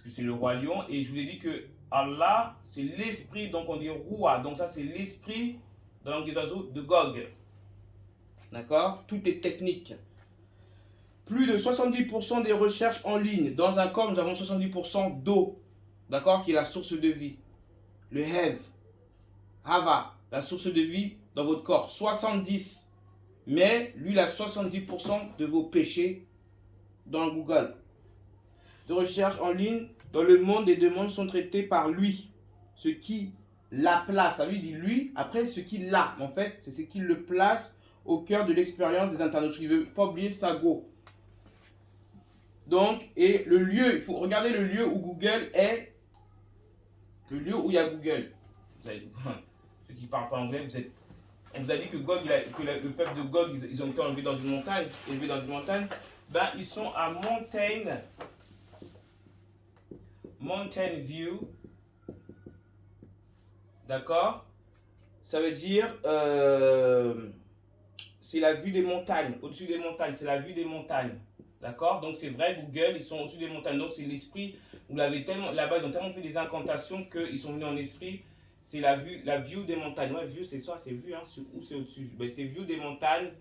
c'est le roi lion. Et je vous ai dit que Allah, c'est l'esprit, donc on dit roi. Donc ça, c'est l'esprit dans la langue des oiseaux de Gog. D'accord? Tout est technique. Plus de 70% des recherches en ligne. Dans un corps, nous avons 70% d'eau. D'accord? Qui est la source de vie. Le Hev. Hava. La source de vie dans votre corps. 70. Mais lui, il a 70% de vos péchés dans Google. De recherches en ligne dans le monde des demandes sont traitées par lui. Ce qui la place. Ça lui dit lui. Après, ce qui l'a. En fait, c'est ce qui le place au cœur de l'expérience des internautes. Il ne veut pas oublier Sago. Donc, et le lieu, il faut regarder le lieu où Google est. Le lieu où il y a Google. Vous avez, ceux qui ne parlent pas anglais, on vous a dit que Gog, que le peuple de Gog, ils ont été enlevés dans une montagne, élevés dans une montagne. Ben, ils sont à Mountain View. D'accord? Ça veut dire, c'est la vue des montagnes, au-dessus des montagnes, c'est la vue des montagnes. D'accord? Donc c'est vrai, Google, ils sont au-dessus des montagnes. Donc c'est l'esprit, vous l'avez tellement, là-bas, ils ont tellement fait des incantations qu'ils sont venus en esprit. C'est la vue des montagnes. Ouais, vue, c'est ça, c'est vue, hein, où c'est au-dessus. Ben, c'est vue des montagnes,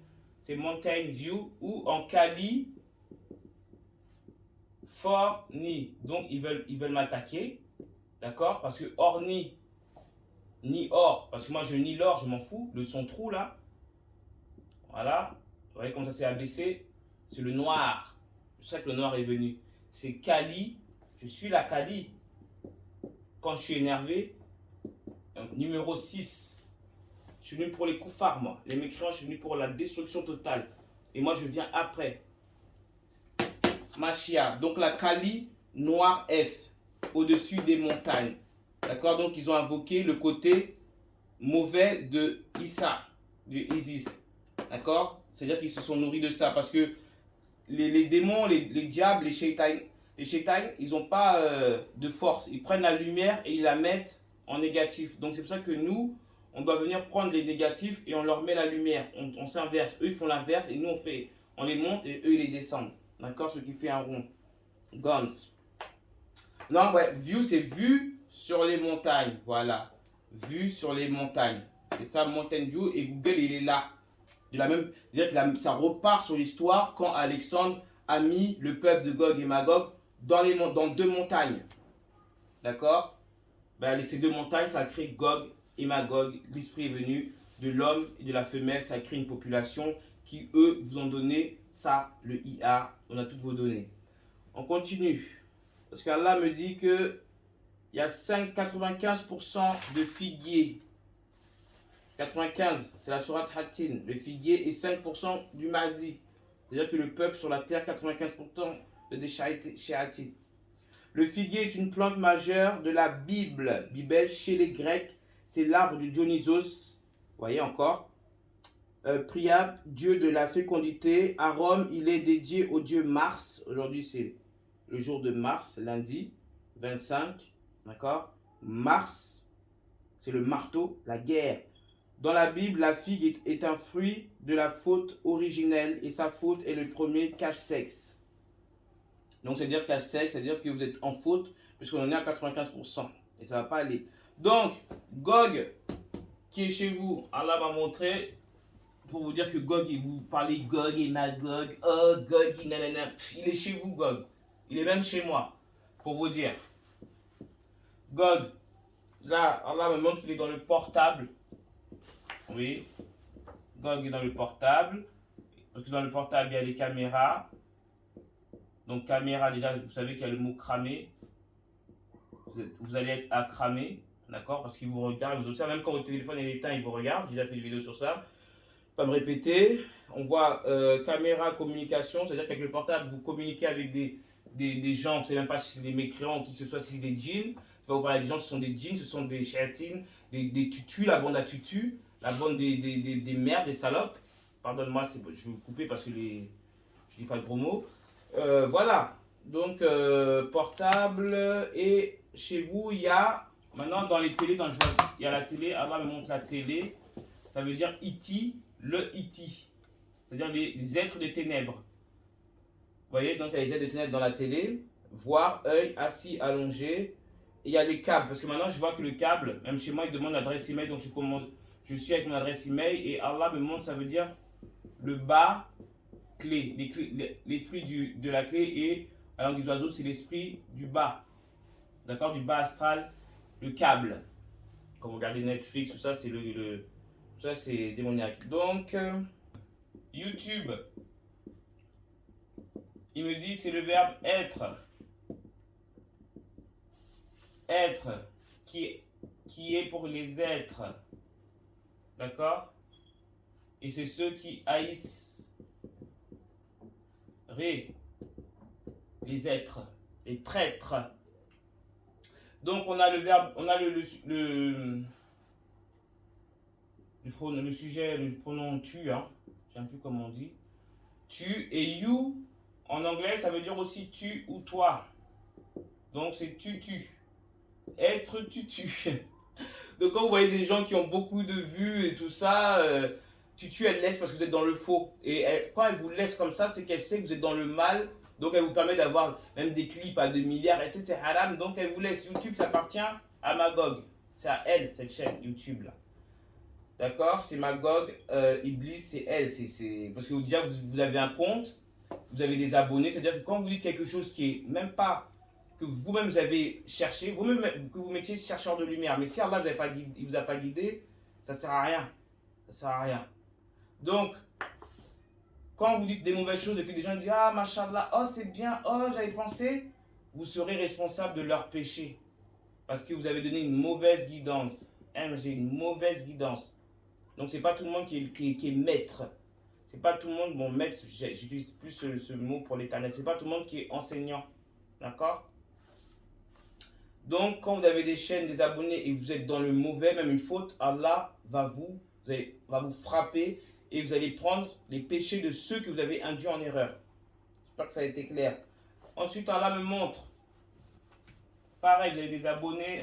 c'est Mountain View, ou en Californie. Donc ils veulent m'attaquer. D'accord? Parce que or ni or, parce que moi je nie l'or, je m'en fous. Le son trou là. Voilà. Vous voyez comme ça c'est abaissé. C'est le noir. C'est pour ça que le noir est venu. C'est Kali. Je suis la Kali. Quand je suis énervé. Numéro 6. Je suis venu pour les koufars, moi. Les mécréants, je suis venu pour la destruction totale. Et moi, je viens après. Machia. Donc la Kali, noir F. Au-dessus des montagnes. D'accord? Donc ils ont invoqué le côté mauvais de Issa. De Isis. D'accord? C'est-à-dire qu'ils se sont nourris de ça. Parce que les démons, les diables, les shaitans, ils n'ont pas de force. Ils prennent la lumière et ils la mettent en négatif. Donc c'est pour ça que nous, on doit venir prendre les négatifs et on leur met la lumière. On s'inverse. Eux, ils font l'inverse et nous, on les monte et eux, ils les descendent. D'accord? Ce qui fait un rond. Guns. Non, ouais, view, c'est vue sur les montagnes. Voilà. Vue sur les montagnes. C'est ça, Mountain View. Et Google, il est là. De la même, c'est-à-dire que ça repart sur l'histoire quand Alexandre a mis le peuple de Gog et Magog dans deux montagnes. D'accord? Ben, ces deux montagnes, ça crée Gog et Magog. L'esprit est venu de l'homme et de la femelle. Ça crée une population qui, eux, vous ont donné ça, le IA. On a toutes vos données. On continue. Parce qu'Allah me dit que il y a 95% de figuiers. 95, c'est la sourate Hatin, le figuier, et 5% du Mahdi. C'est-à-dire que le peuple sur la terre, 95% de des Shahatin. Le figuier est une plante majeure de la Bible. Bible chez les Grecs, c'est l'arbre du Dionysos. Voyez encore. Priap, dieu de la fécondité. À Rome, il est dédié au dieu Mars. Aujourd'hui, c'est le jour de Mars, lundi 25. D'accord? Mars, c'est le marteau, la guerre. Dans la Bible, la figue est un fruit de la faute originelle et sa faute est le premier cache-sexe. Donc, c'est-à-dire cache-sexe, c'est-à-dire que vous êtes en faute puisqu'on en est à 95% et ça ne va pas aller. Donc, Gog, qui est chez vous, Allah m'a montré pour vous dire que Gog, vous parlez Gog et Magog, oh Gog, nanana, il est chez vous, Gog. Il est même chez moi, pour vous dire. Gog, là, Allah me montre qu'il est dans le portable. Oui, Gog est dans le portable. Parce que dans le portable, il y a les caméras. Donc, caméra, déjà, vous savez qu'il y a le mot cramé. Vous vous allez être accramé, d'accord? Parce qu'il vous regarde, il vous observe, même quand votre téléphone est éteint, il vous regarde. J'ai déjà fait une vidéo sur ça. Pas me répéter. On voit caméra, communication, c'est-à-dire qu'avec le portable, vous communiquez avec des gens, on ne sait même pas si c'est des mécréants ou qui que ce soit, si c'est des djinns. Je vais vous parler des gens, ce sont des djinns, ce sont des chéatines, des tutus, la bande à tutus, la bande des merdes, des salopes. Pardonne-moi, je vais vous couper parce que je ne dis pas le gros mot. Voilà, donc portable, et chez vous, il y a, maintenant dans les télés, il y a la télé, Allah me montre la télé, ça veut dire iti, le iti, c'est-à-dire les êtres des ténèbres. Vous voyez, donc il y a les êtres des ténèbres dans la télé, voir, œil, assis, allongé, et il y a les câbles, parce que maintenant je vois que le câble, même chez moi, il demande l'adresse email, donc je suis avec mon adresse email, et Allah me montre, ça veut dire le bas, clé, l'esprit de la clé, et la langue des oiseaux, c'est l'esprit du bas, d'accord, du bas astral, le câble. Quand vous regardez Netflix, tout ça, c'est ça c'est démoniaque. Donc, YouTube, il me dit c'est le verbe être. Être, qui est pour les êtres, d'accord, et c'est ceux qui haïssent les êtres, les traîtres. Donc on a le verbe, on a le sujet, le pronom tu, hein, je ne sais plus comment on dit, tu, et you en anglais ça veut dire aussi tu ou toi, donc c'est tu, être tutu. Donc quand vous voyez des gens qui ont beaucoup de vues et tout ça, tutu elle laisse parce que vous êtes dans le faux, et quand elle vous laisse comme ça, c'est qu'elle sait que vous êtes dans le mal, donc elle vous permet d'avoir même des clips à 2 milliards, et c'est haram, donc elle vous laisse. YouTube ça appartient à Magog, c'est à elle cette chaîne YouTube là, d'accord, c'est Magog, Iblis c'est elle, c'est parce que déjà vous avez un compte, vous avez des abonnés, c'est à dire que quand vous dites quelque chose qui est même pas, que vous-même vous avez cherché, que vous mettiez chercheur de lumière, mais si Allah il vous a pas guidé, ça sert à rien, ça sert à rien. Donc quand vous dites des mauvaises choses et que des gens disent ah machallah, oh c'est bien, oh j'avais pensé, vous serez responsable de leur péché parce que vous avez donné une mauvaise guidance. J'ai une mauvaise guidance. Donc c'est pas tout le monde qui est maître. C'est pas tout le monde, bon maître, j'utilise plus ce mot pour l'éternel, c'est pas tout le monde qui est enseignant, d'accord. Donc quand vous avez des chaînes, des abonnés et vous êtes dans le mauvais, même une faute, Allah va vous frapper et vous allez prendre les péchés de ceux que vous avez induits en erreur. J'espère que ça a été clair. Ensuite Allah me montre, pareil, vous avez des abonnés,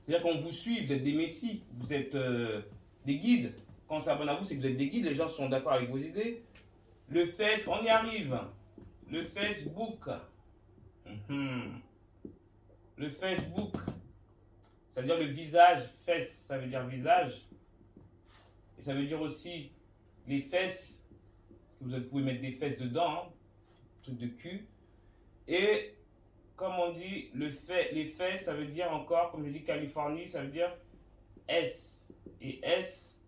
c'est-à-dire qu'on vous suit, vous êtes des messies, vous êtes des guides. Quand on s'abonne à vous, c'est que vous êtes des guides, les gens sont d'accord avec vos idées. Le Facebook, on y arrive. Le Facebook. Le Facebook, ça veut dire le visage, fesses, ça veut dire visage. Et ça veut dire aussi les fesses, vous pouvez mettre des fesses dedans, hein, truc de cul. Et comme on dit, les fesses, ça veut dire encore, comme je dis Californie, ça veut dire S. Et S,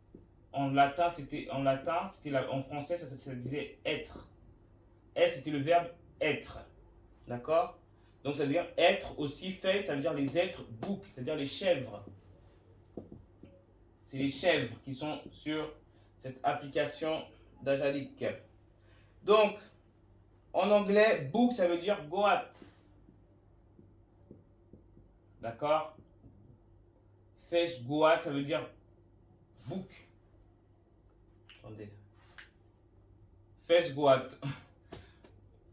en latin, en français, ça disait être. S, c'était le verbe être. D'accord? Donc ça veut dire être aussi, fait, ça veut dire les êtres, bouc, c'est-à-dire les chèvres. C'est les chèvres qui sont sur cette application d'Ajalik. Donc, en anglais, book, ça veut dire goat. D'accord? Face goat, ça veut dire book. Attendez. Face goat.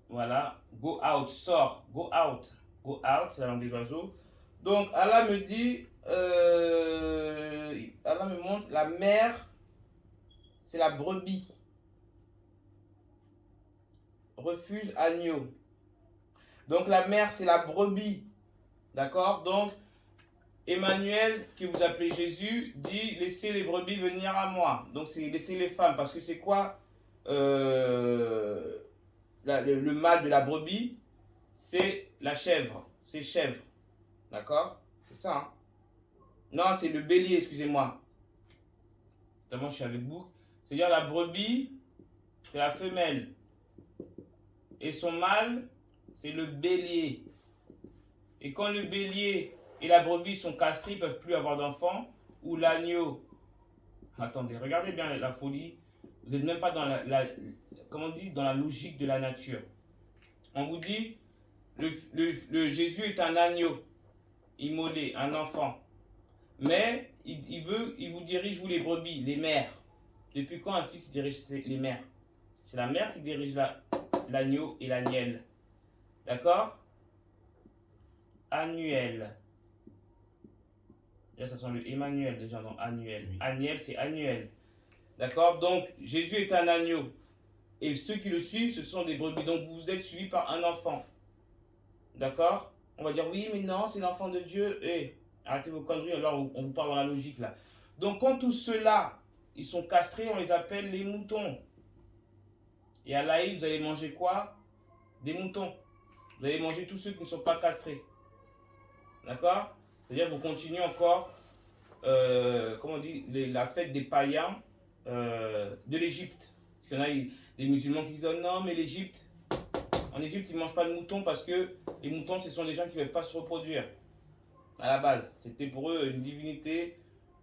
Voilà. Go out, sort, go out. Go out, c'est la langue des oiseaux. Donc, Allah me dit, Allah me montre, la mère, c'est la brebis. Refuge agneau. Donc, la mère, c'est la brebis. D'accord? Donc, Emmanuel, qui vous appelez Jésus, dit, laissez les brebis venir à moi. Donc, c'est laisser les femmes. Parce que c'est quoi le mâle de la brebis, c'est la chèvre, c'est chèvre, d'accord, c'est ça, hein? Non, c'est le bélier, excusez-moi, notamment je suis avec vous, c'est-à-dire la brebis, c'est la femelle, et son mâle, c'est le bélier, Et quand le bélier et la brebis sont castrés, ils ne peuvent plus avoir d'enfants, ou l'agneau. Attendez, regardez bien la folie. Vous n'êtes même pas dans comment on dit, dans la logique de la nature. On vous dit, le Jésus est un agneau, immolé, un enfant. Mais il vous dirige, vous les brebis, les mères. Depuis quand un fils dirige les mères? C'est la mère qui dirige l'agneau et l'agnelle. D'accord? Annuel. Là, ça sent le Emmanuel déjà, non, annuel. Oui. Agnelle, c'est annuel. D'accord? Donc, Jésus est un agneau. Et ceux qui le suivent, ce sont des brebis. Donc, vous êtes suivis par un enfant. D'accord? On va dire, oui, mais non, c'est l'enfant de Dieu. Arrêtez vos conneries, alors on vous parle dans la logique là. Donc, quand tous ceux-là, ils sont castrés, on les appelle les moutons. Et à l'Aïd, vous allez manger quoi? Des moutons. Vous allez manger tous ceux qui ne sont pas castrés. D'accord? C'est-à-dire que vous continuez encore, comment on dit, la fête des païens de l'Égypte. Parce qu'il y en a des musulmans qui disent, oh non, mais l'Égypte, en Égypte, ils ne mangent pas de moutons parce que les moutons, ce sont des gens qui ne peuvent pas se reproduire. À la base, c'était pour eux une divinité.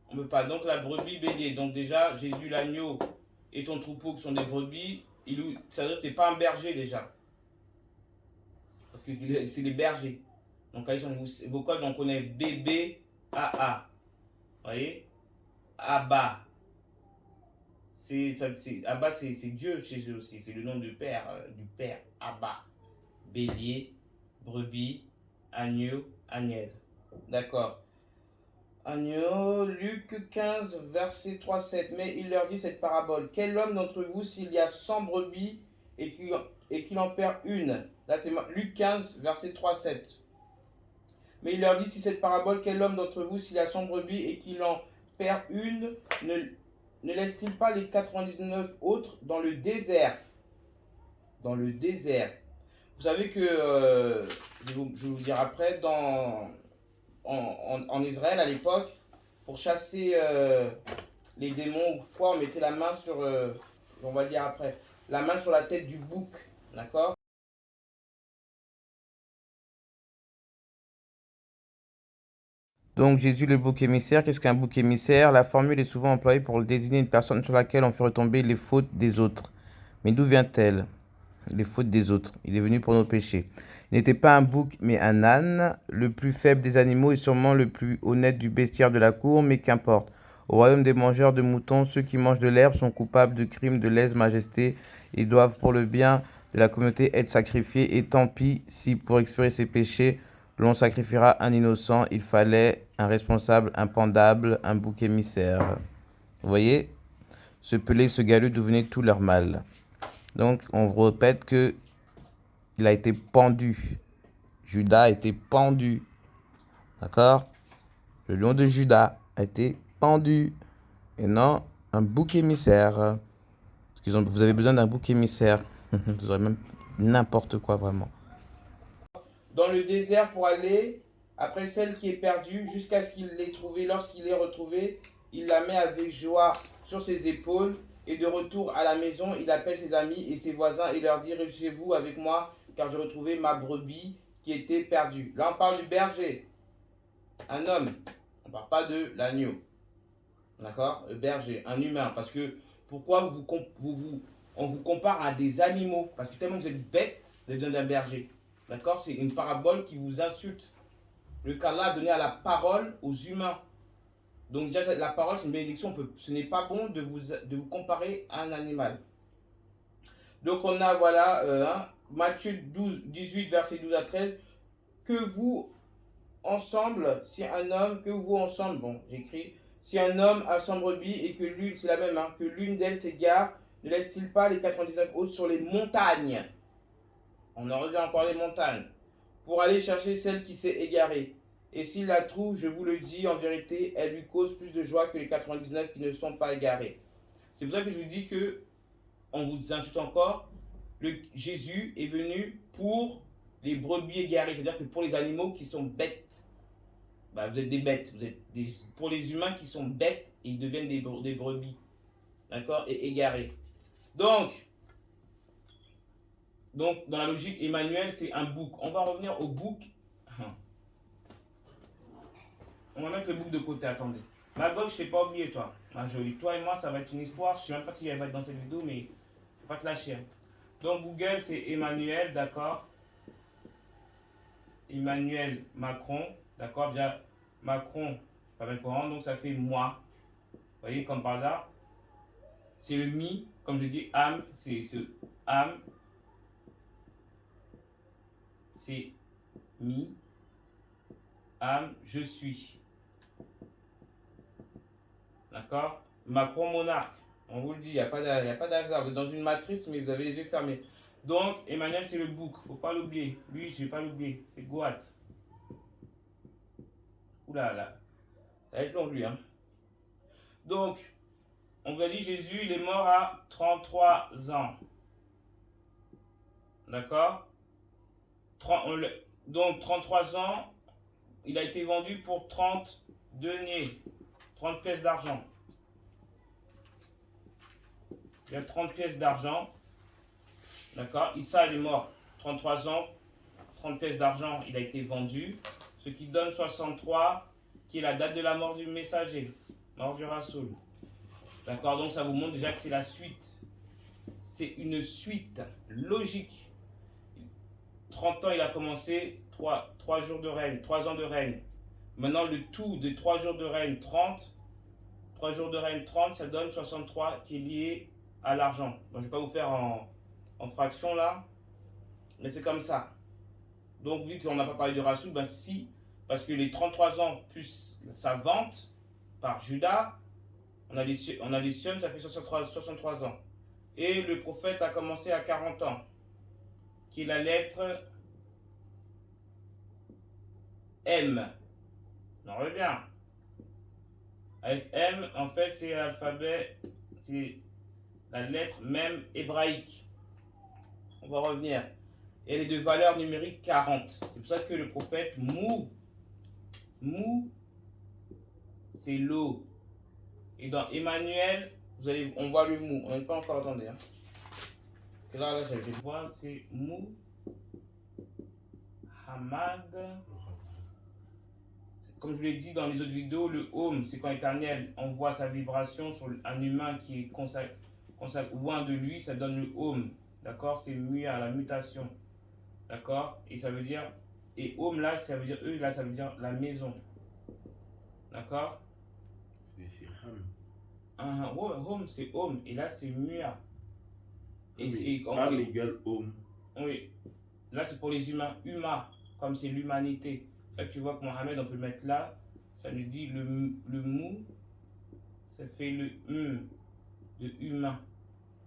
On ne peut pas. Donc la brebis bélier. Donc déjà, Jésus l'agneau et ton troupeau qui sont des brebis, ça veut dire que tu n'es pas un berger déjà. Parce que c'est les bergers. Donc là, vos codes, on connaît BB, AA. Vous voyez? Abba. Abba, c'est Dieu chez eux aussi. C'est le nom du Père. Abba. Bélier, brebis, agneau, agnelle. D'accord. Agneau, Luc 15, verset 3-7. Mais il leur dit cette parabole. Quel homme d'entre vous, s'il y a 100 brebis et qu'il en perd une? Là, c'est Luc 15, verset 3-7. Mais il leur dit, si cette parabole, quel homme d'entre vous, s'il a 100 brebis et qu'il en perd une, ne laisse-t-il pas les 99 autres dans le désert? Dans le désert. Vous savez que, je vais vous dire après, en Israël à l'époque, pour chasser les démons ou quoi, on mettait la main sur, on va le dire après, la main sur la tête du bouc, d'accord? Donc Jésus le bouc émissaire, qu'est-ce qu'un bouc émissaire? La formule est souvent employée pour désigner une personne sur laquelle on fait retomber les fautes des autres. Mais d'où vient-elle? Les fautes des autres. Il est venu pour nos péchés. Il n'était pas un bouc, mais un âne, le plus faible des animaux et sûrement le plus honnête du bestiaire de la cour, mais qu'importe. Au royaume des mangeurs de moutons, ceux qui mangent de l'herbe sont coupables de crimes de lèse-majesté. Ils doivent, pour le bien de la communauté, être sacrifiés. Et tant pis si, pour expier ses péchés, l'on sacrifiera un innocent. Il fallait un responsable impendable, un bouc émissaire. Vous voyez? Ce pelé, ce galeux, d'où venait tout leur mal. Donc, on vous répète que il a été pendu. Judas a été pendu. D'accord? Le lion de Judas a été pendu. Et non un bouc émissaire. Parce vous avez besoin d'un bouc émissaire. Vous aurez même n'importe quoi, vraiment. Dans le désert pour aller après celle qui est perdue jusqu'à ce qu'il l'ait trouvée. Lorsqu'il l'ait retrouvée, il la met avec joie sur ses épaules. Et de retour à la maison, il appelle ses amis et ses voisins et leur dit, réjouissez-vous avec moi, car j'ai retrouvé ma brebis qui était perdue. Là, on parle du berger, un homme. On ne parle pas de l'agneau. D'accord? Le berger, un humain. Parce que, pourquoi on vous compare à des animaux? Parce que tellement vous êtes bête, vous avez besoin d'un berger. D'accord? C'est une parabole qui vous insulte. Le qu'Allah a donné à la parole aux humains. Donc déjà, la parole, c'est une bénédiction. Ce n'est pas bon de vous comparer à un animal. Donc on a, voilà, Matthieu 12, 18, verset 12 à 13. Que vous ensemble, si un homme, que vous ensemble, bon, j'écris, si un homme a 100 brebis et que l'une, c'est la même, que l'une d'elles s'égare, ne laisse-t-il pas les 99 autres sur les montagnes? On en revient encore les montagnes. Pour aller chercher celle qui s'est égarée. Et s'il la trouve, je vous le dis, en vérité, elle lui cause plus de joie que les 99 qui ne sont pas égarés. C'est pour ça que je vous dis que, on vous insulte encore, Jésus est venu pour les brebis égarées, c'est-à-dire que pour les animaux qui sont bêtes. Bah, vous êtes des bêtes, pour les humains qui sont bêtes, ils deviennent des brebis. D'accord? Et égarés. Donc, dans la logique Emmanuel, c'est un bouc. On va revenir au bouc. On va mettre le bouc de côté, attendez. Magog, je t'ai pas oublié, toi. Ma jolie. Toi et moi, ça va être une histoire. Je sais même pas si elle va être dans cette vidéo, mais je vais pas te lâcher. Hein. Donc, Google, c'est Emmanuel, d'accord. Emmanuel Macron, d'accord. Déjà, Macron, pas même courant, donc ça fait moi. Vous voyez, comme par là. C'est le mi, comme je dis, âme, c'est ce âme. C'est mi, âme, je suis. D'accord. Macron monarque. On vous le dit, il n'y a pas d'hasard. Vous êtes dans une matrice, mais vous avez les yeux fermés. Donc, Emmanuel, c'est le bouc. Faut pas l'oublier. Lui, je ne vais pas l'oublier. C'est Goat. Oula là. Ça va être long, lui. Hein. Donc, on vous a dit, Jésus, il est mort à 33 ans. D'accord. Donc, 33 ans, il a été vendu pour 30 deniers. 30 pièces d'argent. Il y a 30 pièces d'argent. D'accord. Issa, il est mort. 33 ans. 30 pièces d'argent, il a été vendu. Ce qui donne 63, qui est la date de la mort du messager. Mort du Rasoul. D'accord. Donc, ça vous montre déjà que c'est la suite. C'est une suite logique. 30 ans, il a commencé. 3 jours de règne. 3 ans de règne. Maintenant, le tout de 3 jours de règne, 30. 3 jours de règne, 30, ça donne 63 qui est lié à l'argent. Bon, je ne vais pas vous faire en fraction là, mais c'est comme ça. Donc, vu qu'on n'a pas parlé de Rasoul, ben si, parce que les 33 ans plus sa vente par Judas, on additionne, ça fait 63 ans. Et le prophète a commencé à 40 ans, qui est la lettre M. On revient. Avec M, en fait, c'est l'alphabet, c'est la lettre même hébraïque. On va revenir. Et elle est de valeur numérique 40. C'est pour ça que le prophète Mou, c'est l'eau. Et dans Emmanuel, on voit le Mou. On n'est pas encore entendu. Hein. Là, je vais voir, c'est Mou, Hamad. Comme je vous l'ai dit dans les autres vidéos, le Home, c'est quand l'Éternel envoie sa vibration sur un humain qui est loin de lui, ça donne le Home. D'accord. C'est muat, la mutation. D'accord. Et ça veut dire, et Home là, ça veut dire, là, ça veut dire la maison. D'accord. C'est Ham. Home, c'est Home. Et là, c'est muat. Et Ham égale Home. Oui. Là, c'est pour les humains. Huma, comme c'est l'humanité. Là, tu vois que Mohamed, on peut le mettre là. Ça nous dit le mou. Ça fait le de humain.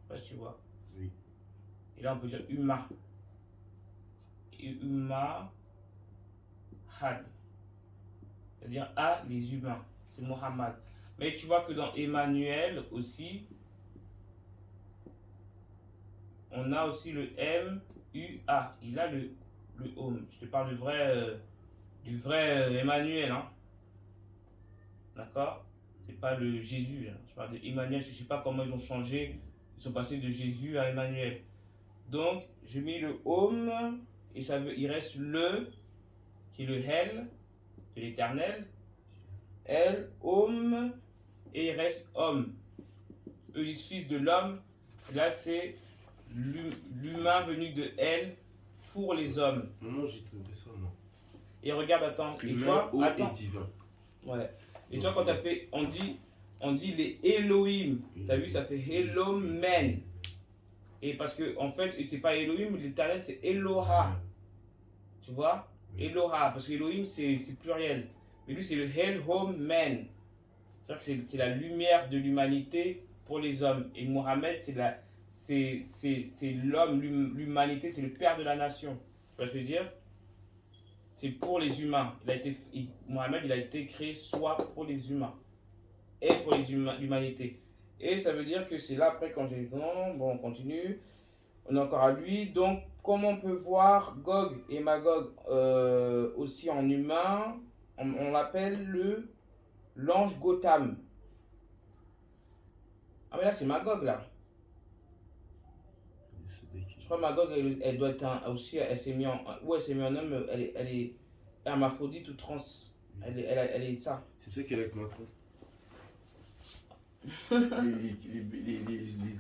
Là, tu vois. Oui. Et là, on peut dire humain. Et humain. Had. C'est-à-dire à les humains. C'est Mohammed. Mais tu vois que dans Emmanuel aussi, on a aussi le M-U-A. Il a le home. Je te parle du vrai Emmanuel. Hein. D'accord. C'est pas le Jésus. Hein. Je parle d'Emmanuel. Je ne sais pas comment ils ont changé. Ils sont passés de Jésus à Emmanuel. Donc, j'ai mis le home. Et il reste le, qui est le Hel, de l'éternel. El, homme. Et il reste homme. Eux, ils fils de l'homme. Là, c'est l'humain venu de El pour les hommes. Non, j'ai trouvé ça, non. Et regarde, attends. Humain, et toi, haut attends. et divin. Ouais. Et toi, quand tu as fait, on dit les Elohim. Tu as vu, ça fait Elohim men. Et parce que, en fait, c'est pas Elohim, l'éternel, c'est Eloha. Tu vois? Eloha. Parce que Elohim, c'est pluriel. Mais lui, c'est le Elohim men. C'est la lumière de l'humanité pour les hommes. Et Mohamed, c'est l'homme, l'humanité, c'est le père de la nation. Tu vois ce que je veux dire? C'est pour les humains. Mohamed, il a été créé soit pour les humains et pour l'humanité. Et ça veut dire que c'est là, après, quand j'ai... Bon, on continue. On est encore à lui. Donc, comme on peut voir Gog et Magog aussi en humain, on l'appelle l'ange Gotham. Ah, mais là, c'est Magog, là. Je crois que Magog, elle doit être aussi... Elle s'est mise en homme. Elle est hermaphrodite ou trans. Elle est ça. C'est pour ça qu'elle est avec Macron. Les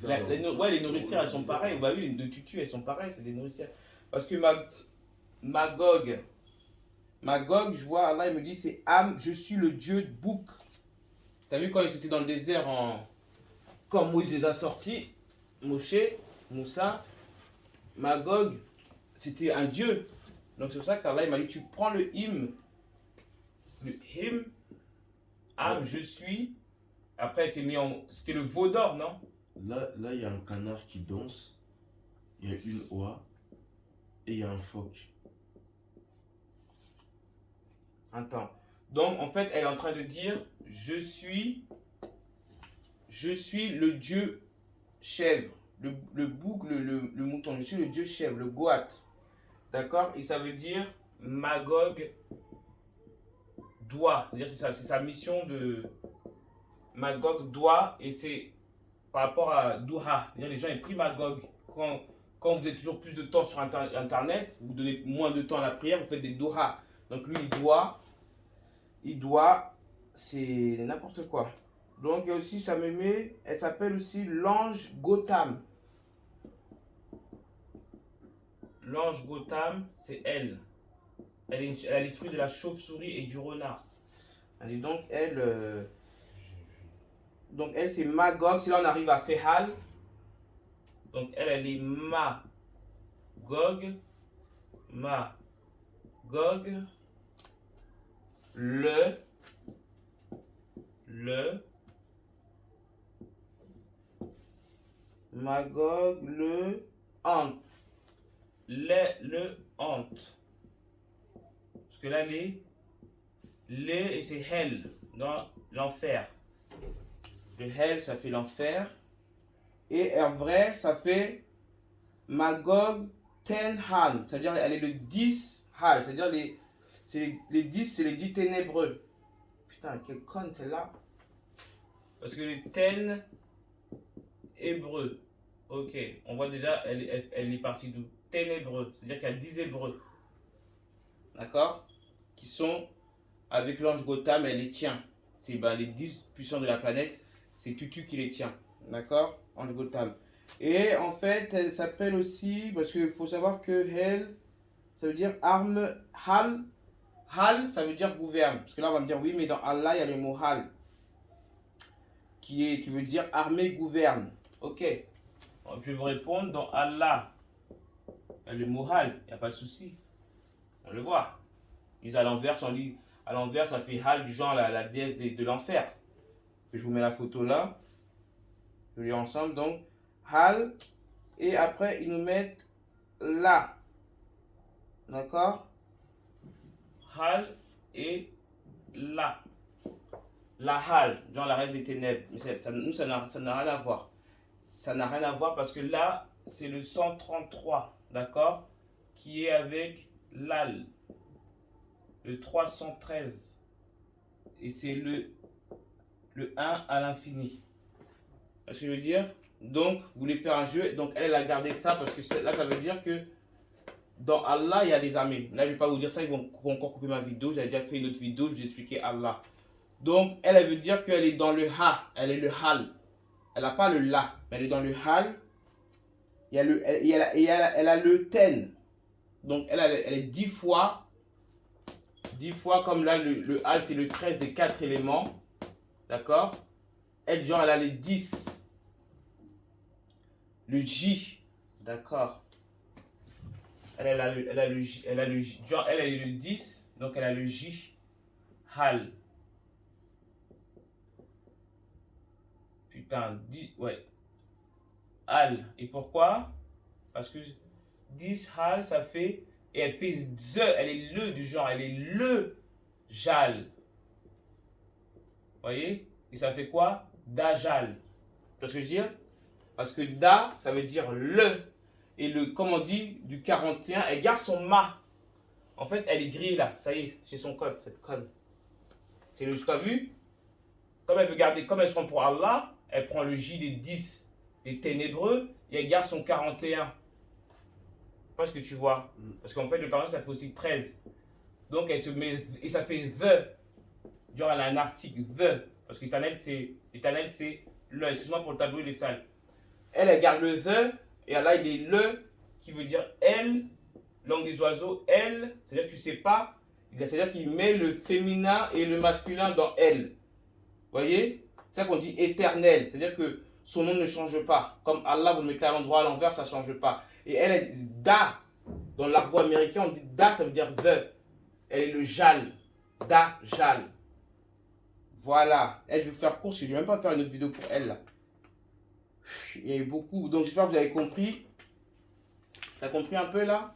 Ouais, les nourricières, elles sont pareilles. Bah oui, les deux tutus, elles sont pareilles, c'est des nourricières. Parce que Magog, je vois, Allah, il me dit, c'est Am, je suis le dieu de bouc. T'as vu quand ils étaient dans le désert, quand Moïse les a sortis, Moshe, Moussa, Magog, c'était un dieu. Donc c'est pour ça qu'Allah, il m'a dit, tu prends le hymne, Am, je suis. Après, c'était le veau d'or, non? Là, il y a un canard qui danse, il y a une oie et il y a un phoque. Attends. Donc, en fait, elle est en train de dire, je suis le dieu chèvre. Le bouc, le mouton. Je suis le dieu chèvre, le goat. D'accord? Et ça veut dire, Magog doit. C'est-à-dire, c'est sa mission de... Magog doit, et c'est par rapport à Douha. C'est-à-dire, les gens, ils prient Magog. Quand vous avez toujours plus de temps sur Internet, vous donnez moins de temps à la prière, vous faites des Douha. Donc lui, il doit, c'est n'importe quoi. Donc il y a aussi, ça me met, elle s'appelle aussi l'ange Gotham. L'ange Gotham, c'est elle. Elle a l'esprit de la chauve-souris et du renard. Et donc elle c'est Magog. Si là on arrive à Fehal, donc elle est Magog, le Magog, le hante. Le hante. Parce que là, et c'est hell, dans l'enfer. Le hell, ça fait l'enfer. Et en vrai, ça fait Magog ten han. C'est-à-dire, elle est le 10 hal. C'est-à-dire, les 10, c'est les 10 ténébreux. Putain, quelle conne celle-là. Parce que les ten hébreux. Ok, on voit déjà, elle est partie d'où? Ténébreux. C'est-à-dire qu'il y a 10 hébreux. D'accord? Qui sont avec l'ange Gotham, elle les tient. C'est les 10 puissants de la planète, c'est Tutu qui les tient. D'accord? Ange Gotham. Et en fait, elle s'appelle aussi, parce qu'il faut savoir que Hel, ça veut dire arme, Hal. Hal, ça veut dire gouverne. Parce que là, on va me dire, oui, mais dans Allah, il y a le mot Hal, qui veut dire armée gouverne. Ok. Alors, je vais vous répondre, dans Allah, il y a le mot Hal, il n'y a pas de souci. On le voit. Ils à l'envers, ça fait Hal, du genre la déesse de l'enfer. Je vous mets la photo là. Je lis ensemble. Donc, Hal. Et après, ils nous mettent là. D'accord? Hal et là. La Hal, genre la reine des ténèbres. Mais nous, ça n'a rien à voir. Ça n'a rien à voir parce que là, c'est le 133. D'accord? Qui est avec l'Al. Le 313. Et c'est le 1 à l'infini. C'est ce que je veux dire? Donc, vous voulez faire un jeu. Donc, elle a gardé ça parce que là, ça veut dire que dans Allah, il y a des armées. Là, je ne vais pas vous dire ça. Ils vont encore couper ma vidéo. J'avais déjà fait une autre vidéo. Je vous ai expliqué Allah. Donc, elle veut dire qu'elle est dans le Ha. Elle est le Hal. Elle n'a pas le La. Mais elle est dans le Hal. Elle a le Ten. Donc, elle est 10 fois. 10 fois comme là, le Hal, c'est le 13 des 4 éléments. D'accord? Elle, genre, elle a les 10. Le J. D'accord? Elle a le J. Genre, elle est le 10. Donc, elle a le J. Hal. Putain, ouais. Hal. Et pourquoi? Parce que 10 Hal, ça fait... Et elle fait ze, elle est le du genre, elle est le Jal. Vous voyez? Et ça fait quoi? Dajal. Tu vois ce que je veux dire? Parce que Da, ça veut dire le. Et le, comme on dit, du 41, elle garde son ma. En fait, elle est grillée là. Ça y est, c'est son code, cette conne. C'est le, tu as vu? Comme elle veut garder, comme elle se prend pour Allah, elle prend le J des 10, des ténébreux, et elle garde son 41. Parce que tu vois. Parce qu'en fait, le 41, ça fait aussi 13. Donc, elle se met, et ça fait the. Genre, elle a un article, the. Parce que l'éternel, c'est le. Excuse-moi pour le tableau, il est sale. Elle garde le the. Et là, il est le qui veut dire elle. Langue des oiseaux, elle. C'est-à-dire que tu sais pas. C'est-à-dire qu'il met le féminin et le masculin dans elle. Vous voyez? C'est ça qu'on dit éternel. C'est-à-dire que son nom ne change pas. Comme Allah, vous le mettez à l'endroit, à l'envers, ça ne change pas. Et elle est da. Dans l'argot américain, on dit da, ça veut dire the. Elle est le jal. Da, jal. Voilà. Elle, je vais faire court, parce que je ne vais même pas faire une autre vidéo pour elle. Là. Il y a eu beaucoup. Donc j'espère que vous avez compris. Ça a compris un peu là?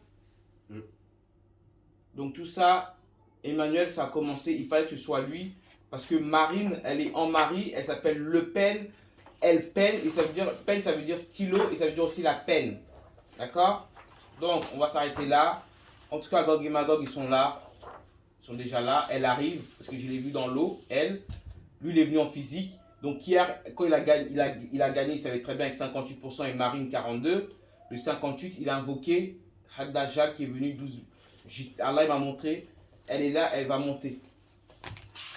Donc tout ça, Emmanuel, ça a commencé. Il fallait que ce soit lui. Parce que Marine, elle est en mari. Elle s'appelle Le Pen. Elle peine. Et ça veut dire, peine, ça veut dire stylo. Et ça veut dire aussi la peine. D'accord? Donc, on va s'arrêter là. En tout cas, Gog et Magog, ils sont là. Ils sont déjà là. Elle arrive, parce que je l'ai vu dans l'eau, elle. Lui, il est venu en physique. Donc, hier, quand il a gagné, il savait très bien avec 58% et Marine 42. Le 58, il a invoqué Haddajal qui est venu 12. Allah, il m'a montré. Elle est là, elle va monter.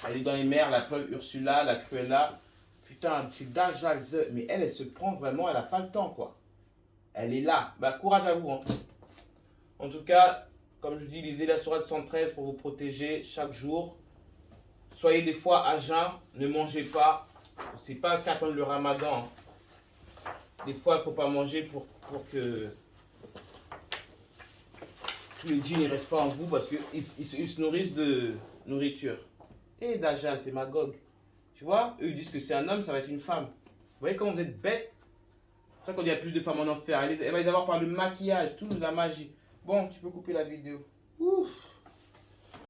Elle est dans les mers, la preuve Ursula, la Cruella. Putain, c'est Dajjal. Mais elle se prend vraiment, elle n'a pas le temps, quoi. Elle est là. Bah, courage à vous. Hein. En tout cas, comme je dis, lisez la sourate 113 pour vous protéger chaque jour. Soyez des fois à jeun, ne mangez pas. C'est pas qu'attendre le ramadan. Hein. Des fois, il ne faut pas manger pour que tous les djinns ne restent pas en vous parce qu'ils se nourrissent de nourriture. Et Dajjal, c'est Magog. Tu vois, eux ils disent que c'est un homme, ça va être une femme. Vous voyez comment vous êtes bêtes? C'est pour ça qu'on dit qu'il y a plus de femmes en enfer. Elle va les avoir par le maquillage, toute la magie. Bon, tu peux couper la vidéo. Ouf.